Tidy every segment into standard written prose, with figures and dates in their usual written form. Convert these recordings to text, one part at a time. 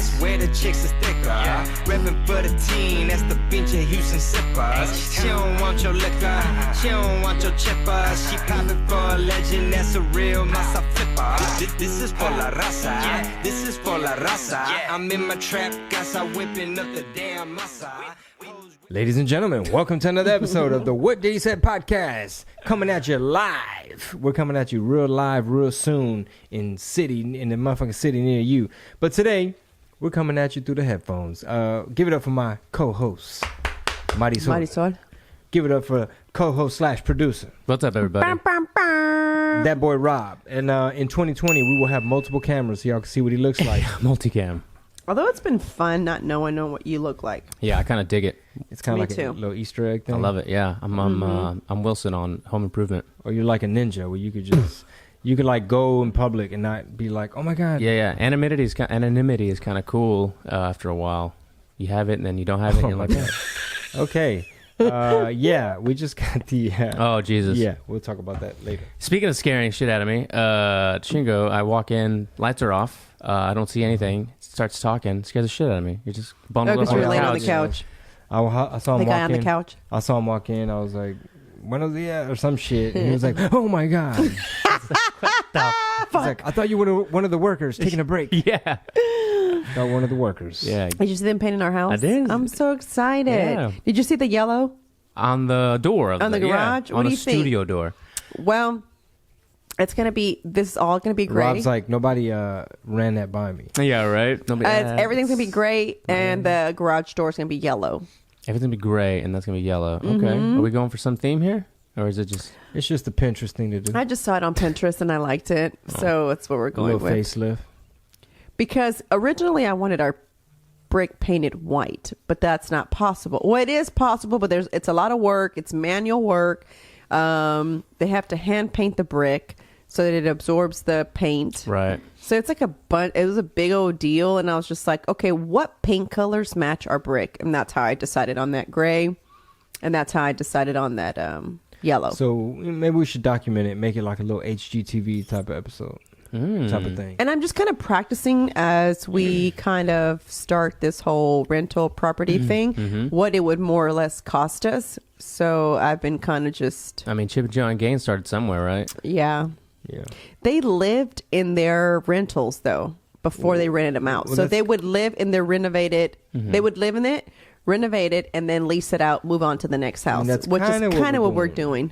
swear the chicks is thicker. Reppin' for the team, that's the pinche Houston sippers. She don't want your liquor, she don't want your chipper. She poppin' for a legend, that's a real masa flipper. This is for la raza, this is for la raza. I'm in my trap, casa whipping up the damn masa. Ladies and gentlemen, welcome to another episode of the What Did He Said podcast. Coming at you live. We're coming at you real live, real soon in the motherfucking city near you. But today, we're coming at you through the headphones. Give it up for my co-host, Marisol. Give it up for co-host / producer. What's up, everybody? That boy Rob. And in 2020, we will have multiple cameras so y'all can see what he looks like. Multicam. Although it's been fun not knowing what you look like. Yeah, I kind of dig it. It's kind of like too. a little Easter egg thing. I love it. Yeah, I'm Wilson on Home Improvement. Or you're like a ninja where you could just you could like go in public and not be like, oh my god. Yeah. Anonymity is kind of cool after a while. You have it and then you don't have it. And you're like, okay. Yeah, we just got the. oh Jesus. Yeah, we'll talk about that later. Speaking of scaring shit out of me, Chingo, I walk in, lights are off. I don't see anything. Starts talking, scares the shit out of me. You're just bundled up because you're on the laying couch. on the couch. I saw him The walk guy on in. the couch. I saw him walk in. I was like, "Buenos dias" or some shit. And he was like, "Oh my god!" He's like, "I thought you were one of the workers taking a break." Yeah. Got one of the workers. Yeah. Did you see them painting our house? I did. I'm so excited. Yeah. Did you see the yellow? On the door. On the garage? Yeah, What on do the you think? studio door. Well, this is all going to be gray. Rob's like, nobody ran that by me. Yeah, right? Everything's going to be gray, and the garage door is going to be yellow. Everything's going to be gray, and that's going to be yellow. Okay. Mm-hmm. Are we going for some theme here? Or is it just... It's just a Pinterest thing to do. I just saw it on Pinterest, and I liked it, so that's what we're A going little with. facelift. Because originally I wanted our brick painted white, but that's not possible. Well, it is possible, but it's a lot of work. It's manual work. They have to hand paint the brick so that it absorbs the paint. Right. So it's like it was a big old deal, and I was just like, okay, what paint colors match our brick? And that's how I decided on that gray, and that's how I decided on that yellow. So maybe we should document it, make it like a little HGTV type of episode. Type of thing. And I'm just kind of practicing as we kind of start this whole rental property thing, what it would more or less cost us. So I've been kind of just... I mean, Chip and John Gaines started somewhere, right? Yeah. Yeah. They lived in their rentals, though, before they rented them out. Well, so they would live in their renovated... They would live in it, renovate it, and then lease it out, move on to the next house, that's which is kind of what we're doing,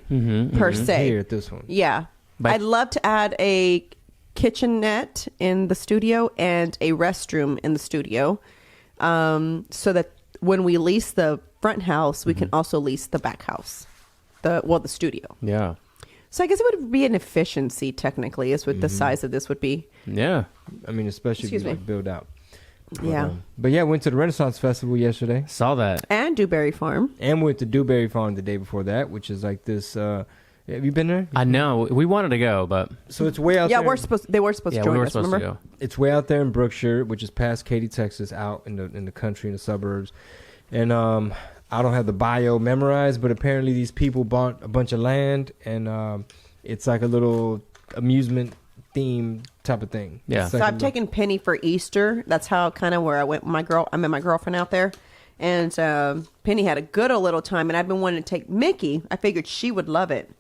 per se. Here at this one. Yeah. But- I'd love to add a kitchenette in the studio and a restroom in the studio, so that when we lease the front house, we can also lease the back house, the studio. Yeah. So I guess it would be an efficiency, technically, is what the size of this would be. Yeah. I mean, especially Excuse if you me. like build out. Yeah. But yeah, went to the Renaissance Festival yesterday. Saw that. And Dewberry Farm. And went to Dewberry Farm the day before that, which is like this... have you been there? I know. We wanted to go, but... So it's way out Yeah, there. they were supposed to join we were us, supposed remember? to go. It's way out there in Brookshire, which is past Katy, Texas, out in the country, in the suburbs. And I don't have the bio memorized, but apparently these people bought a bunch of land, and it's like a little amusement theme type of thing. Yeah. It's So like I've taken Penny for Easter. That's how kind of where I went with I met my girlfriend out there. And Penny had a good old little time, and I've been wanting to take Mickey. I figured she would love it.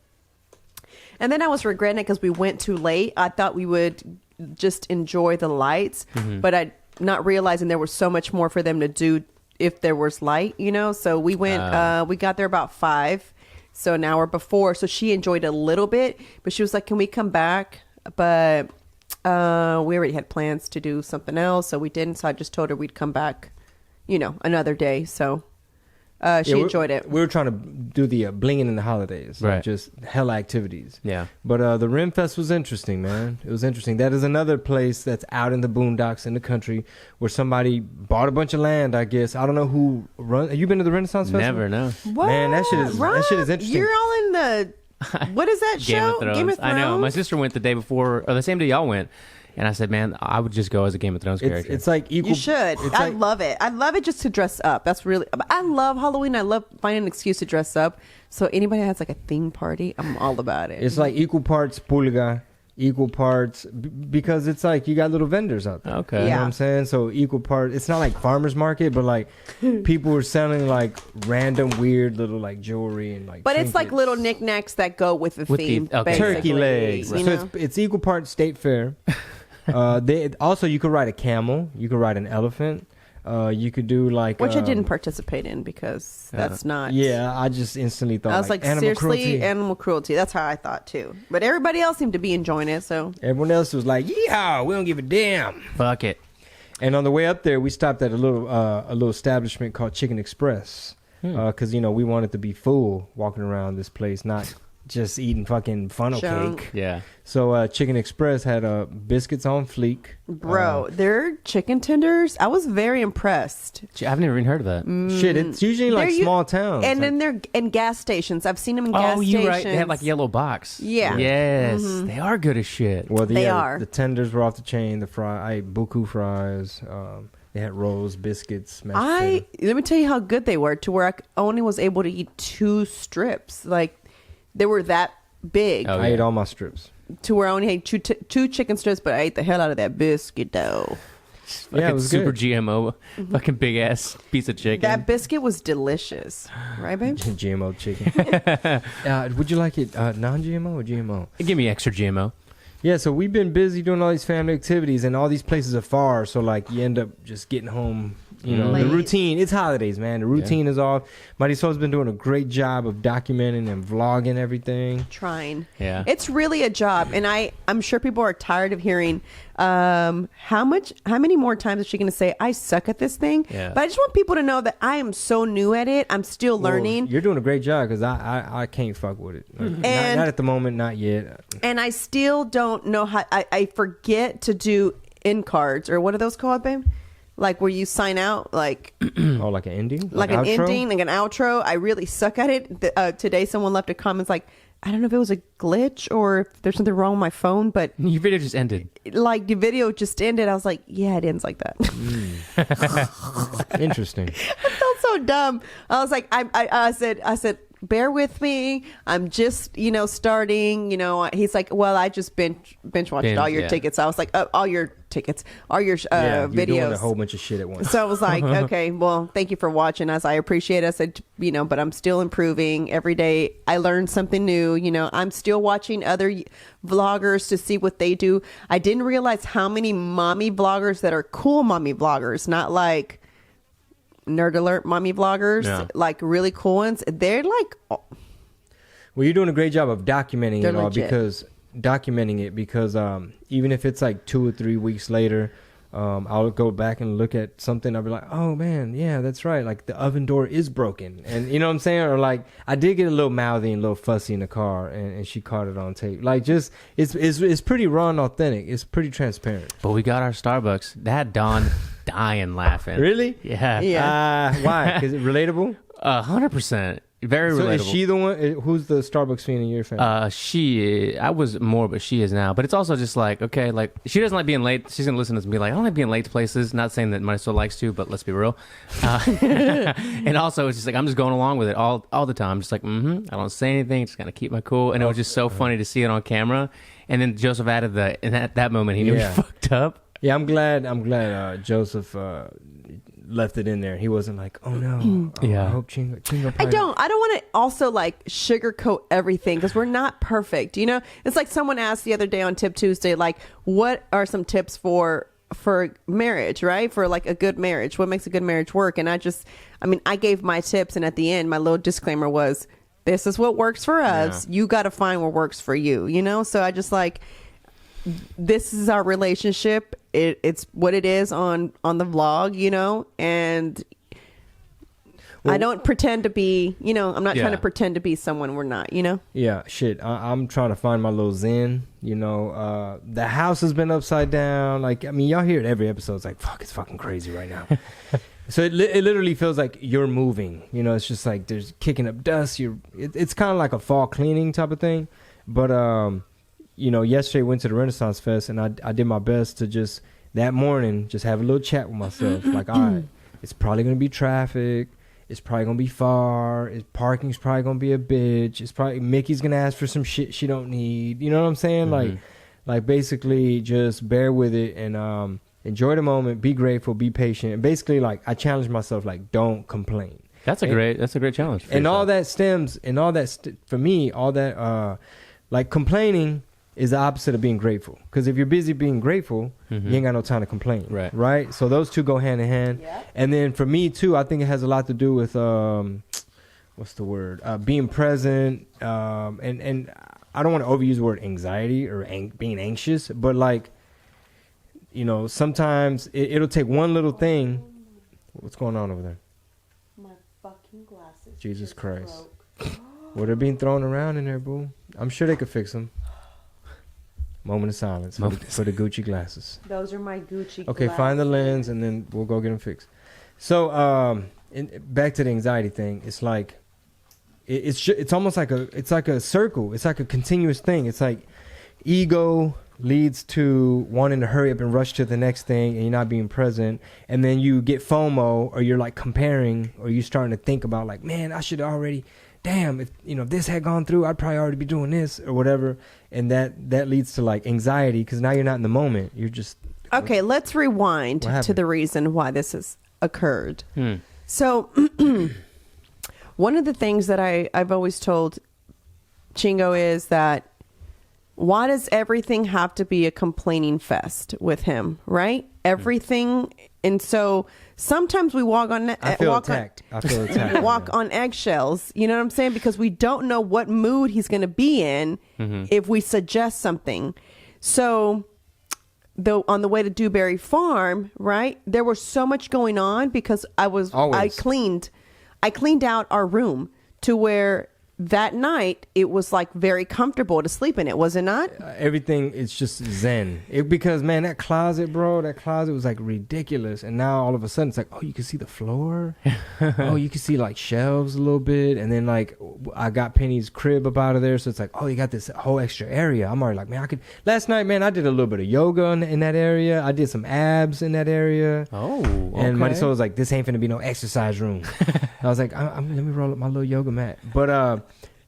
And then I was regretting it because we went too late. I thought we would just enjoy the lights, but I not realizing there was so much more for them to do if there was light, So we went, we got there about 5. So an hour before. So she enjoyed a little bit, but she was like, can we come back? But we already had plans to do something else, so we didn't. So I just told her we'd come back, another day. So she enjoyed it. We were trying to do the blinging in the holidays, like Right. just hella activities. Yeah. But the Rim Fest was interesting, man. It was interesting. That is another place that's out in the boondocks in the country where somebody bought a bunch of land, I guess. I don't know who run. Have you been to the Renaissance Festival? Never, no. What? Man, that shit is interesting. You're all in the what is that show? Game of Thrones. I know. My sister went the day before, or the same day y'all went. And I said, man, I would just go as a Game of Thrones character. It's like equal. You should. I like, love it. I love it just to dress up. That's really. I love Halloween. I love finding an excuse to dress up. So anybody that has like a theme party, I'm all about it. It's like equal parts pulga equal parts because it's like you got little vendors out there. Okay. You know Yeah. what I'm saying? So equal part. It's not like farmer's market, but like people were selling like random weird little like jewelry and like. But it's like trinkets. little knickknacks that go with the With the- theme. okay. basically, turkey legs. you So know? it's equal parts state fair. Also, you could ride a camel. You could ride an elephant. You could do like Which I didn't participate in because that's not. Yeah, I just instantly thought I was like, animal seriously, cruelty. animal cruelty. That's how I thought too. But everybody else seemed to be enjoying it. So Everyone else was like, "Yeah, we don't give a damn." Fuck it. And on the way up there, we stopped at a little establishment called Chicken Express because we wanted to be full walking around this place, not just eating fucking funnel Junk. cake. Yeah. So Chicken Express had biscuits on fleek. bro, their chicken tenders, I was very impressed. Gee, I've never even heard of that. Shit, it's usually like They're u- small towns. And like, then they're in gas stations. I've seen them in gas Oh, stations. you're right. They have like a yellow box. Yeah. Yes. They are good as shit. well, They are. The tenders were off the chain. The I ate buku fries. They had rolls, biscuits, mashed potato. Let me tell you how good they were. To where I only was able to eat 2 strips. Like they were that big. Oh, I yeah. ate all my strips. To where I only had two chicken strips, but I ate the hell out of that biscuit though. Fucking it was super good. GMO, fucking big ass piece of chicken. That biscuit was delicious, right, babe? GMO chicken. Would you like it non-GMO or GMO? Give me extra GMO. Yeah, so we've been busy doing all these family activities, and all these places are far. So like, you end up just getting home. The Late. routine. It's holidays, man. The routine is off. Marisol's been doing a great job of documenting and vlogging everything. Trying. Yeah. It's really a job, and I'm sure people are tired of hearing how many more times is she going to say I suck at this thing? Yeah. But I just want people to know that I am so new at it. I'm still learning. Well, you're doing a great job because I can't fuck with it. Like, And- not at the moment, not yet. And I still don't know how. I forget to do end cards, or what are those called, babe? Like where you sign out, like Oh, like an ending, like an outro? ending, like an outro. I really suck at it. Today, someone left a comment like, I don't know if it was a glitch or if there's something wrong with my phone, but Your video just ended. like the video just ended. I was like, yeah, it ends like that. Interesting. I felt so dumb. I was like, I said, bear with me. I'm just, starting. He's like, well, I just binge watched all your yeah. tickets. I was like, all your tickets, all your Yeah, you're doing a videos. whole bunch of shit at once. So I was like, okay, well, thank you for watching us. I appreciate it. I said, but I'm still improving every day. I learned something new. I'm still watching other vloggers to see what they do. I didn't realize how many mommy vloggers that are cool mommy vloggers, not like nerd alert mommy vloggers, Yeah. like really cool ones. They're like, Well, you're doing a great job of documenting They're it all legit. because even if it's like 2 or 3 weeks later, I'll go back and look at something. I'll be like, oh man, yeah, that's right. Like the oven door is broken, and you know what I'm saying? Or like I did get a little mouthy and a little fussy in the car, and she caught it on tape. Like just it's pretty raw and authentic. It's pretty transparent. But we got our Starbucks. That had Dawn dying laughing. Really? Yeah. Yeah. Why? Is it relatable? 100%. Very So relatable. is she the one? Who's the Starbucks fiend in your family? I was more, but she is now. But it's also just like, okay, like she doesn't like being late. She's gonna listen to us and be like, I don't like being late to places. Not saying that Marisol likes to, but let's be real. And also, it's just like I'm just going along with it all the time. I'm just like, I don't say anything. Just kind of keep my cool. And it was just so funny to see it on camera. And then Joseph added and at that moment he knew Yeah. he fucked up. Yeah, I'm glad Joseph left it in there. He wasn't like, oh no. Yeah. I hope Chingo I probably don't want to also like sugarcoat everything because we're not perfect. It's like someone asked the other day on Tip Tuesday, like, what are some tips for marriage, right? For like a good marriage, what makes a good marriage work? And I gave my tips, and at the end, my little disclaimer was, this is what works for us. You got to find what works for you, So I just like, this is our relationship. It's what it is on the vlog, and I don't pretend to be, I'm not trying to pretend to be someone we're not, Yeah, shit. I'm trying to find my little zen. The house has been upside down. Like, I mean, y'all hear it every episode. It's like, fuck, it's fucking crazy right now. So it literally feels like you're moving. It's just like there's kicking up dust. It's kind of like a fall cleaning type of thing. But yesterday went to the Renaissance Fest, and I did my best to just that morning just have a little chat with myself. Like, all right, it's probably gonna be traffic. It's probably gonna be far. Parking's probably gonna be a bitch. It's probably Mickey's gonna ask for some shit she don't need. You know what I'm saying? Like basically just bear with it and enjoy the moment, be grateful, be patient. And basically like I challenge myself like don't complain. That's a great challenge. And all that stems for me, all that like complaining is the opposite of being grateful. Because if you're busy being grateful, you ain't got no time to complain. Right? So those two go hand in hand. Yeah. And then for me too, I think it has a lot to do with what's the word? Being present. And I don't want to overuse the word anxiety or being anxious, but like, you know, sometimes it'll take one little thing. What's going on over there? My fucking glasses. Jesus Christ. Well, they're being thrown around in there, boo. I'm sure they could fix them. Moment of silence for the Gucci glasses. Those are my Gucci Okay, glasses. find the lens and then we'll go get them fixed. So, back to the anxiety thing. It's like, it's almost like a circle. It's like a continuous thing. It's like ego leads to wanting to hurry up and rush to the next thing and you're not being present. And then you get FOMO or you're like comparing or you're starting to think about like, man, I should already... damn, if this had gone through, I'd probably already be doing this or whatever. And that leads to like anxiety because now you're not in the moment. You're just... Okay, let's rewind to the reason why this has occurred. So one of the things that I've always told Chingo is that why does everything have to be a complaining fest with him, right? Everything. And so sometimes we walk on eggshells, you know what I'm saying? Because we don't know what mood he's going to be in if we suggest something. So though on the way to Dewberry Farm, right, there was so much going on because I cleaned out our room to where that night it was like very comfortable to sleep in it, was it not? Everything is just zen. Because man, that closet was like ridiculous. And now all of a sudden it's like, oh, you can see the floor. Oh, you can see like shelves a little bit. And then like I got Penny's crib up out of there, so it's like, oh, you got this whole extra area. I'm already like, man, last night, man, I did a little bit of yoga in that area. I did some abs in that area. Oh, okay. And Marisol was like, this ain't finna be no exercise room. I was like, let me roll up my little yoga mat.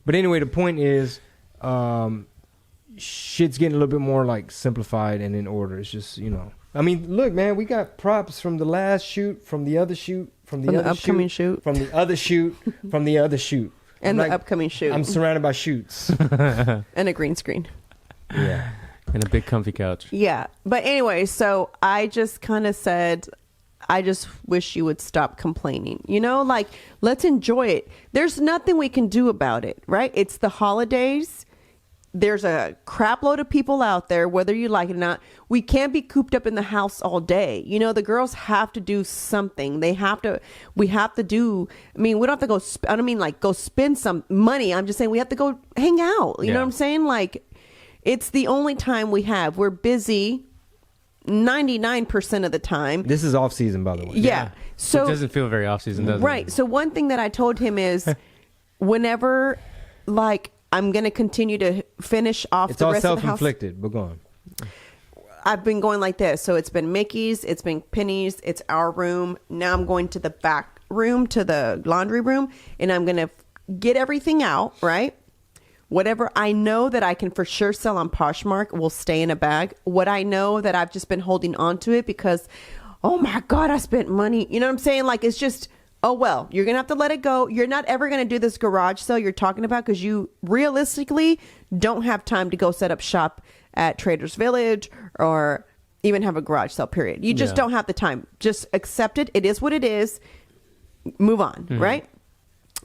But anyway, the point is, shit's getting a little bit more like simplified and in order. It's just, I mean, look, man, we got props from the last shoot, from the other shoot, from the upcoming shoot, from the other shoot, from the other shoot, and the upcoming shoot. I'm surrounded by shoots and a green screen. Yeah, and a big comfy couch. Yeah, but anyway, so I just kind of said, I just wish you would stop complaining. Like, let's enjoy it. There's nothing we can do about it, right? It's the holidays. There's a crap load of people out there, whether you like it or not. We can't be cooped up in the house all day. The girls have to do something. We have to do, we don't have to go, I don't mean like go spend some money. I'm just saying we have to go hang out. You know what I'm saying? Like, it's the only time we have. We're busy 99% of the time. This is off season, by the way. Yeah. So it doesn't feel very off season, does it? Right. So one thing that I told him is whenever like I'm going to continue to finish off the rest of the house. It's all self-inflicted, but go on. I've been going like this. So it's been Mickey's, it's been Penny's, it's our room. Now I'm going to the back room, to the laundry room, and I'm going to get everything out, right? Whatever I know that I can for sure sell on Poshmark will stay in a bag. What I know that I've just been holding on to it because, oh my God, I spent money. You know what I'm saying? Like, it's just, oh, well, you're going to have to let it go. You're not ever going to do this garage sale you're talking about because you realistically don't have time to go set up shop at Trader's Village or even have a garage sale, period. You just don't have the time. Just accept it. It is what it is. Move on, right?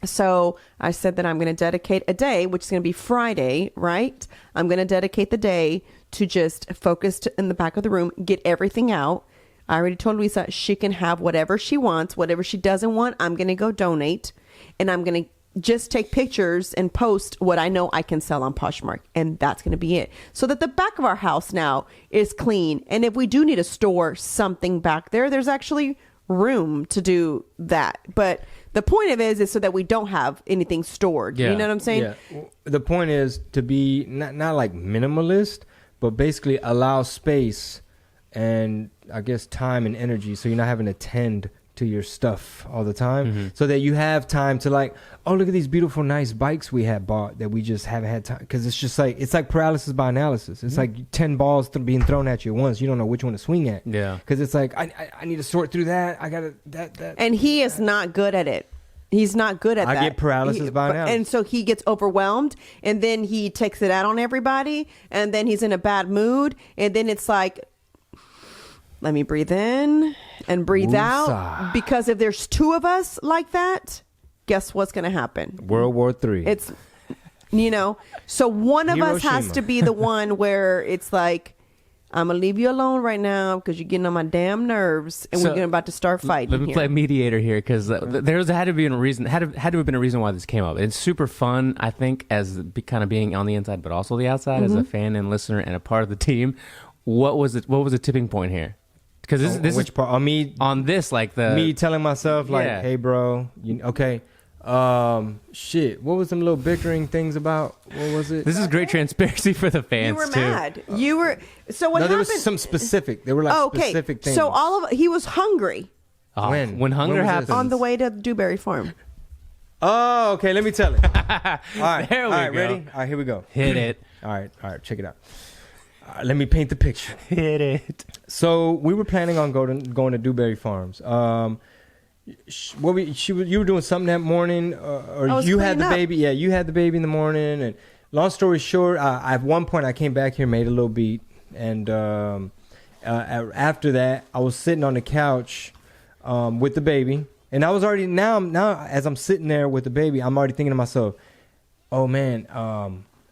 So I said that I'm going to dedicate a day, which is going to be Friday, right? I'm going to dedicate the day to just focus in the back of the room, get everything out. I already told Luisa she can have whatever she wants. Whatever she doesn't want, I'm going to go donate. And I'm going to just take pictures and post what I know I can sell on Poshmark. And that's going to be it. So that the back of our house now is clean. And if we do need to store something back there, there's actually room to do that. But the point of it is so that we don't have anything stored. You know what I'm saying? Yeah. The point is to be not like minimalist, but basically allow space and I guess time and energy so you're not having to tend to your stuff all the time, so that you have time to like, oh, look at these beautiful, nice bikes we had bought that we just haven't had time. Because it's just like, it's like paralysis by analysis. It's like 10 balls being thrown at you at once. You don't know which one to swing at. Yeah. Because it's like, I need to sort through that. I got to, that. And he is not good at it. He's not good at that. I get paralysis by analysis. And so he gets overwhelmed, and then he takes it out on everybody, and then he's in a bad mood, and then it's like, let me breathe in and breathe out. Because if there's two of us like that, guess what's going to happen? World War III. It's, so one of us has to be the one where it's like, I'm going to leave you alone right now because you're getting on my damn nerves, and we're about to start fighting. Let me play mediator here, because there had to be a reason. Had to have been a reason why this came up. It's super fun, I think, as kind of being on the inside, but also the outside, as a fan and listener and a part of the team. What was it? What was the tipping point here? Because this which part? On me? On this, like me telling myself, like, hey, bro, okay. Shit. What was some little bickering things about? What was it? This is great transparency for the fans. You were too. mad. You were. So what happened? There was some specific. There were like specific things. So he was hungry. When hunger happens on the way to Dewberry Farm. Oh, okay. Let me tell it. All right. There we go. Ready? All right. Here we go. Hit it. All right. Check it out. Let me paint the picture. Hit it. So we were planning on going to Dewberry Farms. You were doing something that morning, or you had the baby. Yeah, you had the baby in the morning. And long story short, at one point I came back here, made a little beat, and after that I was sitting on the couch with the baby, and I was already now as I'm sitting there with the baby, I'm already thinking to myself, oh man,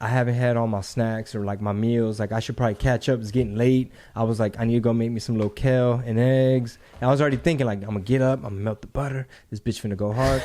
I haven't had all my snacks or like my meals. Like I should probably catch up. It's getting late. I was like, I need to go make me some little kale and eggs. And I was already thinking like, I'm gonna get up, I'm gonna melt the butter. This bitch finna go hard.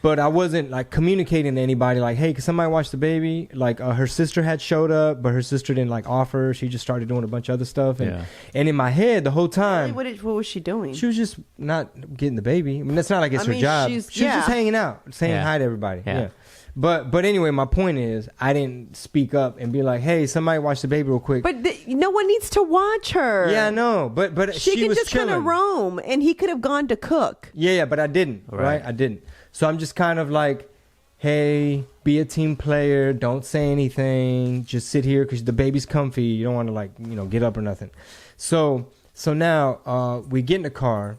But I wasn't like communicating to anybody like, hey, can somebody watch the baby? Like her sister had showed up, but her sister didn't like offer. She just started doing a bunch of other stuff. And in my head the whole time, what was she doing? She was just not getting the baby. I mean, that's not like it's her job. She was just hanging out, saying hi to everybody. Yeah. But anyway, my point is, I didn't speak up and be like, "Hey, somebody watch the baby real quick." But no one needs to watch her. Yeah, I know. But she could just kind of roam, and he could have gone to cook. Yeah, but I didn't. Right? I didn't. So I'm just kind of like, "Hey, be a team player. Don't say anything. Just sit here because the baby's comfy. You don't want to get up or nothing." So now we get in the car,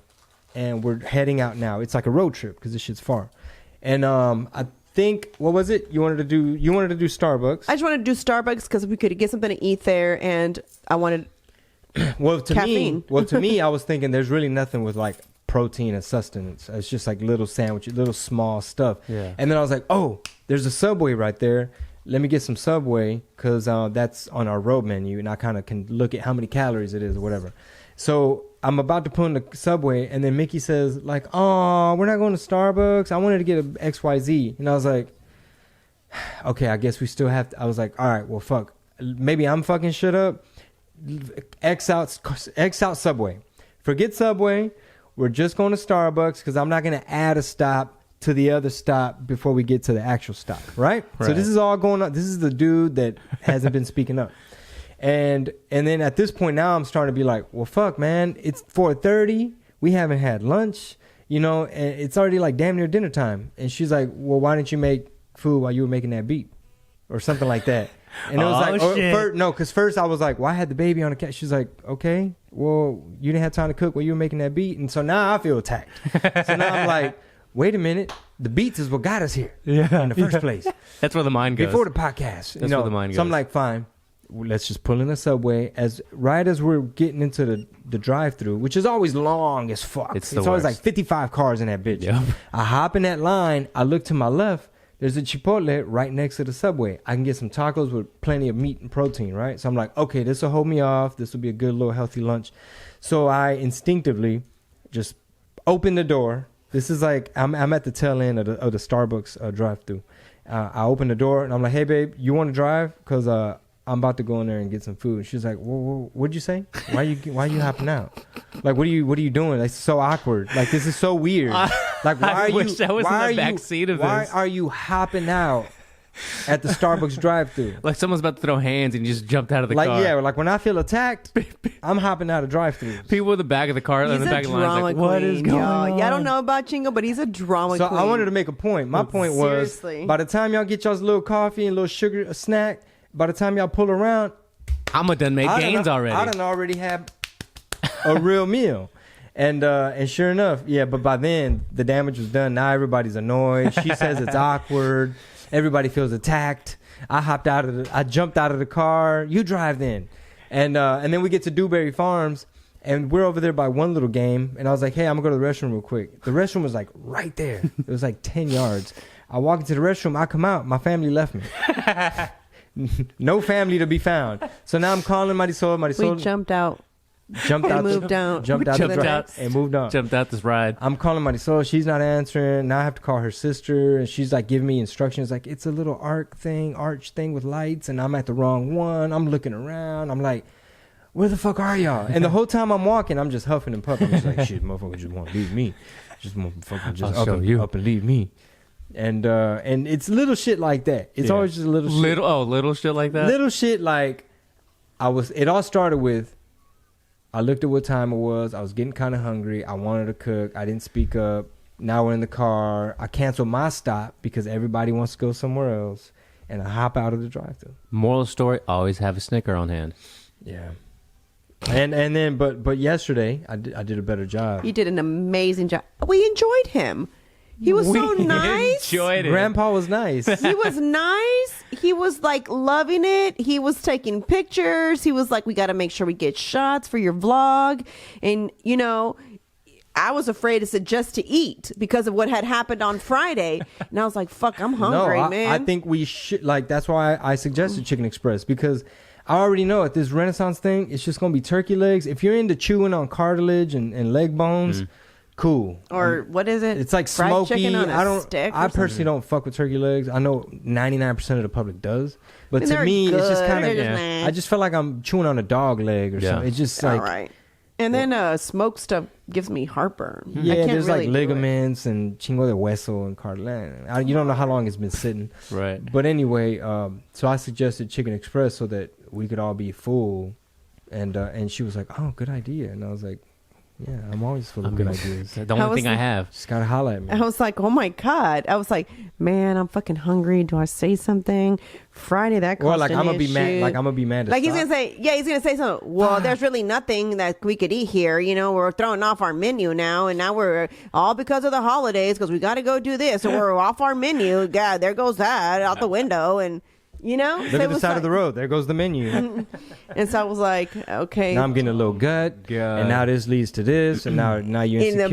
and we're heading out now. It's like a road trip because this shit's far, and I think, what was it you wanted to do? You wanted to do Starbucks. I just wanted to do Starbucks because we could get something to eat there, and I wanted caffeine. To me, I was thinking there's really nothing with like protein and sustenance. It's just like little sandwiches, little small stuff. Yeah. And then I was like, oh, there's a Subway right there. Let me get some Subway because that's on our road menu, and I kind of can look at how many calories it is or whatever. So I'm about to put in the Subway, and then Mickey says, like, oh, we're not going to Starbucks. I wanted to get an XYZ. And I was like, okay, I guess we still have to. I was like, all right, well, fuck. Maybe I'm fucking shit up. X out Subway. Forget Subway. We're just going to Starbucks because I'm not going to add a stop to the other stop before we get to the actual stop, right? So this is all going on. This is the dude that hasn't been speaking up. And then at this point now I'm starting to be like, well, fuck, man, it's 4:30. We haven't had lunch, and it's already like damn near dinner time. And she's like, well, why didn't you make food while you were making that beat or something like that? And it was because first I was like, well, I had the baby on the couch. She's like, okay, well, you didn't have time to cook while you were making that beat. And so now I feel attacked. So now I'm like, wait a minute. The beats is what got us here in the first place. That's where the mind goes. Before the podcast. That's where the mind goes. So I'm like, fine. Let's just pull in a Subway as we're getting into the drive-through, which is always long as fuck. It's always like 55 cars in that bitch. Yep. I hop in that line. I look to my left. There's a Chipotle right next to the Subway. I can get some tacos with plenty of meat and protein, right? So I'm like, okay, this will hold me off. This will be a good little healthy lunch. So I instinctively just open the door. This is like I'm at the tail end of the Starbucks drive-through. I open the door and I'm like, hey babe, you want to drive? Because I'm about to go in there and get some food. She's like, well, what'd you say? Why you hopping out? Like, what are you doing? It's so awkward. Like, this is so weird. Like, why are you hopping out at the Starbucks drive-thru. Like someone's about to throw hands and you just jumped out of the Like, car. yeah, like when I feel attacked, I'm hopping out of drive-thrus. People in the back of the car, in He's the back a of the line, drama like, queen. what is going y'all. on? Yeah, I don't know about Chingo, but he's a drama So queen. I wanted to make a point. My point was, Seriously. by the time y'all get y'all's little coffee and little sugar, a snack, by the time y'all pull around, I'm a done made gains already. I done already have a real meal. And sure enough, yeah, but by then the damage was done. Now everybody's annoyed. She says it's awkward. Everybody feels attacked. I jumped out of the car. You drive then. And then we get to Dewberry Farms and we're over there by one little game. And I was like, hey, I'm gonna go to the restroom real quick. The restroom was like right there. It was like 10 yards. I walk into the restroom. I come out. My family left me. No family to be found. So now I'm calling Marisol. We jumped out. Jumped out, moved out. jumped out, Jumped the out. truck and moved on. Jumped out this ride. I'm calling Marisol. She's not answering. Now I have to call her sister, and she's like giving me instructions. Like it's a little arch thing with lights, and I'm at the wrong one. I'm looking around. I'm like, where the fuck are y'all? And the whole time I'm walking, I'm just huffing and puffing. I'm just like, shit, motherfucker, just want to leave me. Just motherfucker, just I'll show up, you. up and leave me. And it's little shit like that. It's Yeah. always just a little shit. Little shit like that. Little shit like it all started with I looked at what time it was. I was getting kind of hungry. I wanted to cook. I didn't speak up. Now we're in the car. I canceled my stop because everybody wants to go somewhere else. And I hop out of the drive-thru. Moral of the story: always have a Snicker on hand. Yeah. And then but yesterday I did a better job. You did an amazing job. We enjoyed him. He was so nice. Enjoyed it. Grandpa was nice. He was nice. He was like loving it. He was taking pictures. He was like, we got to make sure we get shots for your vlog. And, you know, I was afraid to suggest to eat because of what had happened on Friday. And I was like, fuck, I'm hungry, man. I think we should, like, that's why I suggested Chicken Express, because I already know at this Renaissance thing, it's just going to be turkey legs. If you're into chewing on cartilage and leg bones, cool. Or what is it? It's like Fried smoky. chicken on a stick or I personally don't fuck with turkey legs. I know 99% of the public does, but I mean, to they're me, it's just good. kind They're of. just meh. I just feel like I'm chewing on a dog leg or Yeah. something. It's just All like, right. And then smoked stuff gives me heartburn. I yeah, can't there's really like do it. ligaments and chingo de hueso and cartilage. You don't know how long it's been sitting. Right. But anyway, so I suggested Chicken Express so that we could all be full, and she was like, "Oh, good idea," and I was like, "Yeah, I'm always full of good ideas. The only thing I have. Just gotta holler at me." I was like, oh my God. I was like, man, I'm fucking hungry. Do I say something? Friday, that Or caused like an I'm gonna be issue. mad. Like I'm gonna be mad. To Like he's stop. gonna say, yeah, he's gonna say something. Well, there's really nothing that we could eat here. You know, we're throwing off our menu now, and now we're all because of the holidays because we got to go do this, and we're off our menu. God, there goes that out the window, and you know, Look so it at the was side like- of the road. There goes the menu. And so I was like, okay. Now I'm getting a little gut, God. and now this leads to this, and now you're in insecure.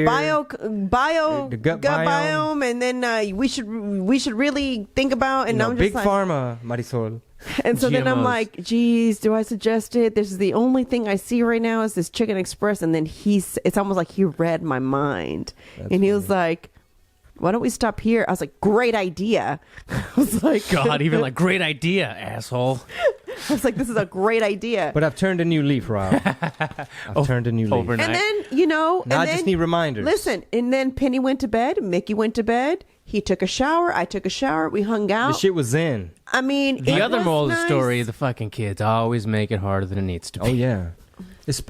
the bio The gut biome, and then we should really think about. And You know, I'm big just like, pharma, Marisol. and so then I'm GMOs. like, geez, do I suggest it? This is the only thing I see right now is this Chicken Express. And then it's almost like he read my mind. That's and he was like, why don't we stop here? I was like, great idea. I was like, God, even like, great idea, asshole. I was like, this is a great idea. But I've turned a new leaf, Rob. I've turned a new leaf. overnight. And then, you know, Now I and just then, need reminders. Listen, and then Penny went to bed. Mickey went to bed. He took a shower. I took a shower. We hung The out. shit was zen. I mean, The it other was moral of the nice. story: the fucking kids always make it harder than it needs to be. Oh yeah,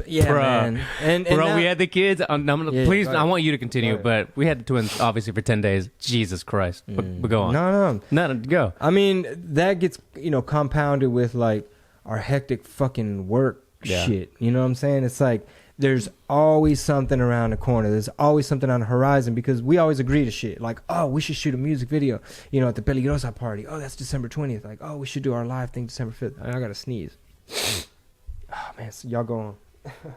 yeah, Bruh. man. And Bro, now- we had the kids. Yeah, please, go ahead. I want you to continue, Go ahead. but we had the twins obviously for 10 days. Jesus Christ. But go on. No. No, go. I mean, that gets compounded with like our hectic fucking work Yeah. shit. You know what I'm saying? It's like there's always something around the corner. There's always something on the horizon because we always agree to shit. Like, oh, we should shoot a music video, at the Peligrosa party. Oh, that's December 20th. Like, oh, we should do our live thing December 5th. I gotta sneeze. Oh man, so y'all go on.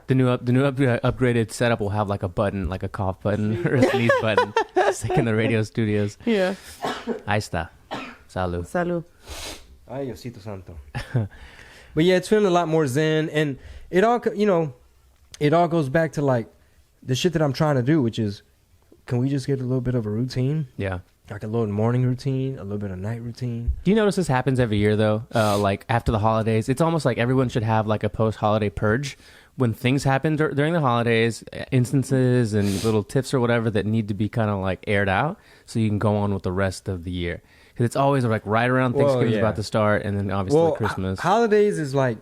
The new upgraded setup will have like a button, like a cough button or a sneeze button. It's like in the radio studios. Yeah. Ahí está. Salud. Salud. Ay, Diosito Santo. But yeah, it's feeling a lot more zen, and it all goes back to like the shit that I'm trying to do, which is, can we just get a little bit of a routine, Yeah. like a little morning routine, a little bit of night routine? Do you notice this happens every year though? Like after the holidays, it's almost like everyone should have like a post-holiday purge. When things happen during the holidays, instances and little tips or whatever that need to be kind of like aired out, so you can go on with the rest of the year. because it's always like right around Thanksgiving's about to start, and then obviously Christmas. Holidays is like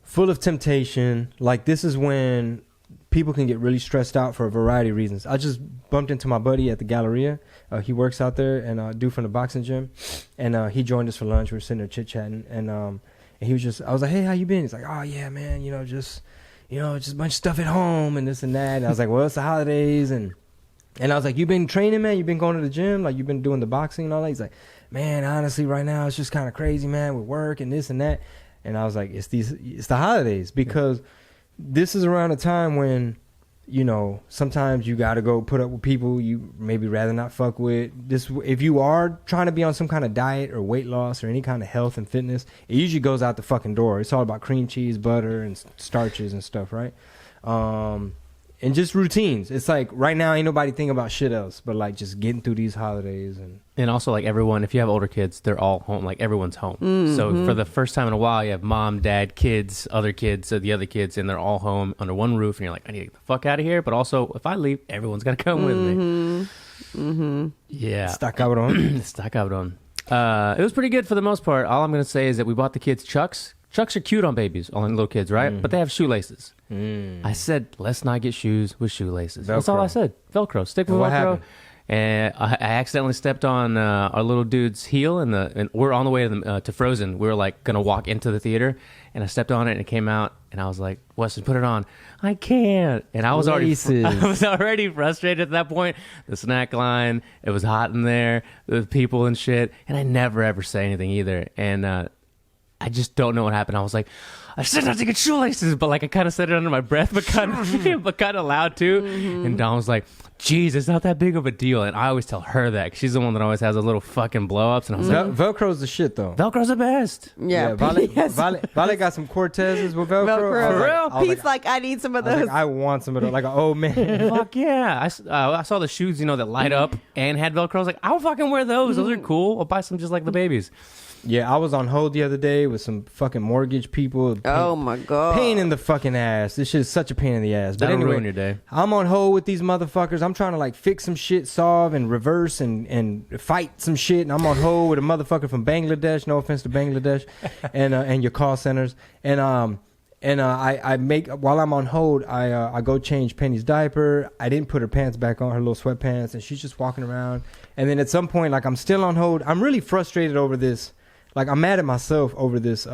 full of temptation. Like this is when people can get really stressed out for a variety of reasons. I just bumped into my buddy at the Galleria. He works out there, and dude from the boxing gym, and he joined us for lunch. We were sitting there chit chatting, and he was just, I was like, hey, how you been? He's like, oh yeah, man, just a bunch of stuff at home and this and that. And I was like, well, it's the holidays, and I was like, you been training, man? You been going to the gym? Like, you been doing the boxing and all that? He's like, man, honestly, right now it's just kind of crazy, man, with work and this and that. And I was like, it's the holidays, because this is around a time when, sometimes you got to go put up with people you maybe rather not fuck with. If you are trying to be on some kind of diet or weight loss or any kind of health and fitness, it usually goes out the fucking door. It's all about cream cheese, butter, and starches and stuff, right? And just routines. It's like right now ain't nobody thinking about shit else but like just getting through these holidays. And also like everyone, if you have older kids, they're all home. Like everyone's home. Mm-hmm. So for the first time in a while, you have mom, dad, kids, other kids, the other kids, and they're all home under one roof. And you're like, I need to get the fuck out of here. But also, if I leave, everyone's got to come with me. Mm-hmm. Yeah. Está cabrón. Está cabrón. It was pretty good for the most part. All I'm going to say is that we bought the kids Chucks. Chucks are cute on babies, on little kids, right? But they have shoelaces. I said, let's not get shoes with shoelaces. Velcro. That's all I said. Velcro. Stick with Velcro. Happened? And I accidentally stepped on our little dude's heel, and we're on the way to Frozen. We were like going to walk into the theater, and I stepped on it, and it came out, and I was like, Weston, put it on. I can't. And I was already frustrated at that point. The snack line, it was hot in there, the people and shit, and I never ever say anything either. And I just don't know what happened. I was like, I said not to get shoelaces, but like I kind of said it under my breath, but kind of loud too. Mm-hmm. And Dawn was like, "Geez, it's not that big of a deal." And I always tell her that 'cause she's the one that always has a little fucking blow ups. And I was like, Velcro's the shit though. Velcro's the best. Yeah, Vale got some Cortezes with Velcro. For real, Pete's like, I need some of those. I want some of those, like an old man. Fuck yeah! I saw the shoes, that light up and had Velcro. I was like, I'll fucking wear those. Those are cool. I'll buy some just like the babies. Yeah, I was on hold the other day with some fucking mortgage people. Oh my god, pain in the fucking ass. This shit is such a pain in the ass. But That'll anyway, ruin your day. I'm on hold with these motherfuckers. I'm trying to like fix some shit, solve and reverse and fight some shit. And I'm on hold with a motherfucker from Bangladesh. No offense to Bangladesh, and your call centers. And I make, while I'm on hold, I go change Penny's diaper. I didn't put her pants back on, her little sweatpants, and she's just walking around. And then at some point, like I'm still on hold. I'm really frustrated over this. Like, I'm mad at myself over this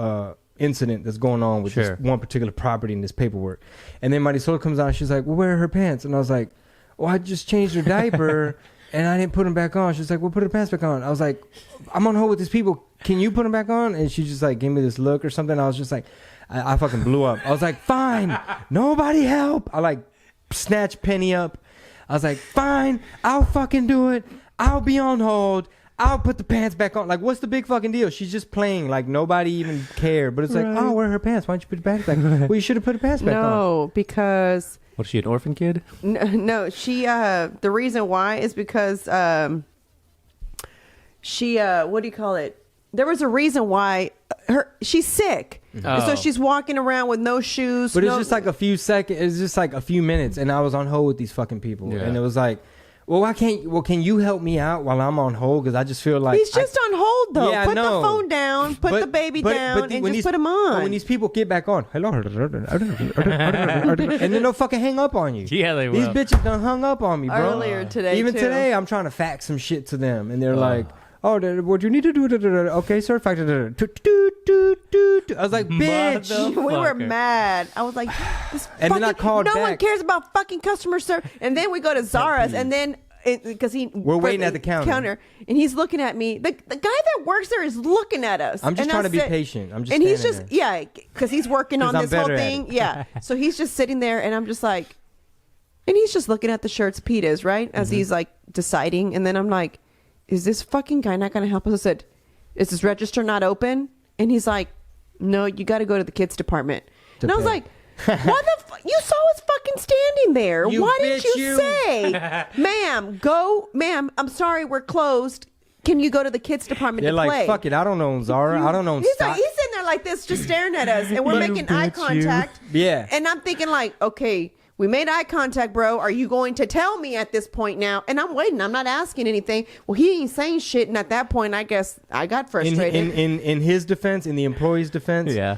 incident that's going on with this one particular property and this paperwork. And then Marisol comes out, she's like, well, where are her pants? And I was like, well, I just changed her diaper and I didn't put them back on. She's like, well, put her pants back on. I was like, I'm on hold with these people. Can you put them back on? And she just like gave me this look or something. I was just like, I fucking blew up. I was like, fine, nobody help. I like snatched Penny up. I was like, fine, I'll fucking do it. I'll be on hold. I'll put the pants back on. Like, what's the big fucking deal? She's just playing. Like, nobody even cared. But it's like, oh, where are her pants? Why don't you put the pants back on? Well, you should have put the pants back on. No, because... What, is she an orphan kid? No, she... the reason why is because she... what do you call it? There was a reason why she's sick. And so she's walking around with no shoes. But it's just like a few seconds. It's just like a few minutes. And I was on hold with these fucking people. Yeah. And it was like... Well, can you help me out while I'm on hold? Because I just feel like... He's just on hold, though. Yeah, put the phone down, put the baby down, and just put him on. But when these people get back on, hello, and then they'll fucking hang up on you. Yeah, they will. These bitches done hung up on me, bro. Earlier today, Even today, I'm trying to fax some shit to them. And they're like, oh, what you need to do? Okay, sir. I was like, bitch. We were mad. I was like, this and then I called no back. one cares about fucking customer service. And then we go to Zara's, and then because we're waiting at the counter, and he's looking at me. The guy that works there is looking at us. I'm just trying to be patient. I'm just and he's just because he's working on this whole thing. Yeah, so he's just sitting there, and I'm just like, and he's just looking at the shirts. Pete is right as he's like deciding, and then I'm like, is this fucking guy not going to help us? I said, is this register not open? And he's like, no, you got to go to the kids department. And I was like, why the fuck? You saw us fucking standing there. Why didn't you say, ma'am, I'm sorry, we're closed. Can you go to the kids department They're to like, play? fuck it. I don't know Zara. I don't know. He's sitting there like this, just staring at us. And we're making eye contact. Yeah. And I'm thinking like, okay, We made eye contact, bro. Are you going to tell me at this point now? And I'm waiting. I'm not asking anything. Well, he ain't saying shit. And at that point, I guess I got frustrated. In his defense, in the employee's defense, Yeah.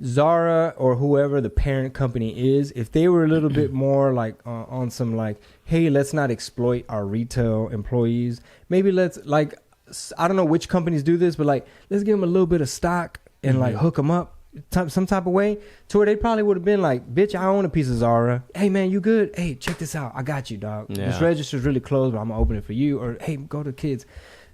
Zara or whoever the parent company is, if they were a little bit more like on some like, hey, let's not exploit our retail employees. Maybe let's like, I don't know which companies do this, but like, let's give them a little bit of stock and like hook them up some type of way to where they probably would have been like, bitch, I own a piece of Zara. Hey man, you good? Hey, check this out. I got you, dog. Yeah. This register's really closed, but I'm gonna open it for you. Or hey, go to kids.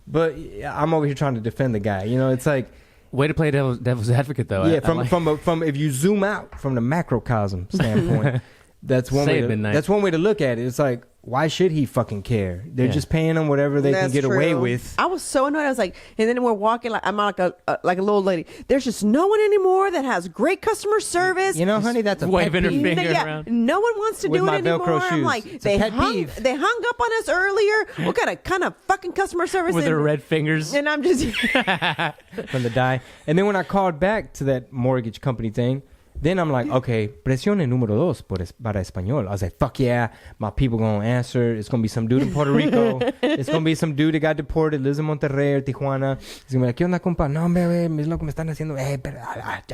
But I'm over here trying to defend the guy. You know, it's like, Way to play devil's advocate, though. yeah, from if you zoom out from the macrocosm standpoint, that's one way. That's one way to look at it. It's like, why should he fucking care? They're just paying him whatever they can get away with. I was so annoyed. I was like, and then we're walking like I'm like a little lady. There's just no one anymore that has great customer service. You know, honey, that's a waving her pet peeve. finger around. No one wants to With do my it anymore. Velcro I'm shoes. like, It's a pet peeve. they hung up on us earlier. What kind of fucking customer service? With their red fingers. And I'm just From the die. And then when I called back to that mortgage company thing, then I'm like, okay, presione número dos para español. I was like, fuck yeah, my people gonna answer. It's gonna be some dude in Puerto Rico. It's gonna be some dude that got deported, lives in Monterrey or Tijuana. He's gonna be like, ¿qué onda, compa? No, hombre, güey, es lo que me están haciendo. Pero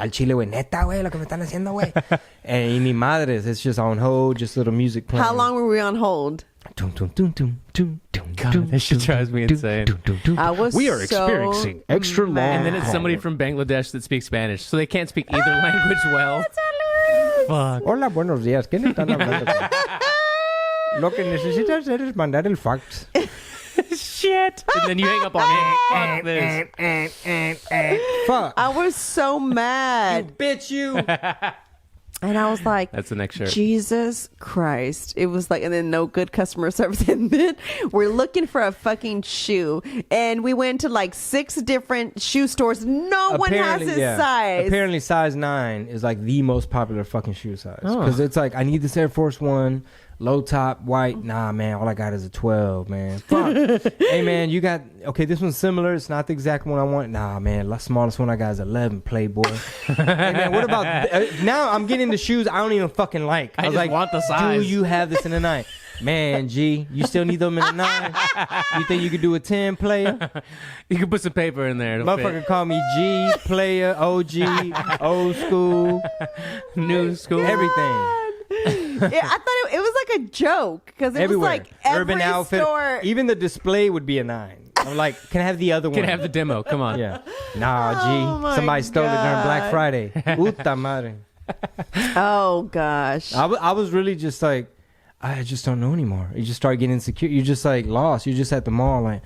al chile, güey, neta, güey, lo que me están haciendo, güey. And ni madres, it's just on hold, just little music playing. How long were we on hold? God, that shit drives me insane. We are experiencing extra long. And then it's somebody from Bangladesh that speaks Spanish, so they can't speak either language well. Fuck. Hola, buenos días. ¿Quién están hablando? Lo que necesitas hacer es mandar el fax. Shit. And then you hang up on me. Fuck this. Fuck. I was so mad. Bitch, you. And I was like, That's the next shirt. Jesus Christ. It was like, and then no good customer service. And then we're looking for a fucking shoe. And we went to like 6 different shoe stores. No one has his size. Apparently, size 9 is like the most popular fucking shoe size. Oh. Because it's like, I need this Air Force One, low top, white. Nah, man, all I got is a 12, man. Fuck. Hey, man, you got, okay, this one's similar. It's not the exact one I want. Nah, man, the smallest one I got is 11, Playboy. Hey, man, what about, now I'm getting the shoes I don't even fucking like. I was just like, want the size. do you have this in a 9? Man, G, you still need them in a 9? You think you could do a 10, player? You can put some paper in there. It'll Motherfucker fit. call me G, player, OG, old school, New school. everything. Yeah, I thought it was like a joke because it Everywhere. was like every Urban Outfit. store. Even the display would be a 9. I'm like, can I have the other one? Can have the demo. Come on. Yeah. Nah, G. Oh my Somebody stole it during Black God. Friday. Puta madre. Oh gosh. I was really just like, I just don't know anymore. You just start getting insecure. You're just like lost. You're just at the mall like,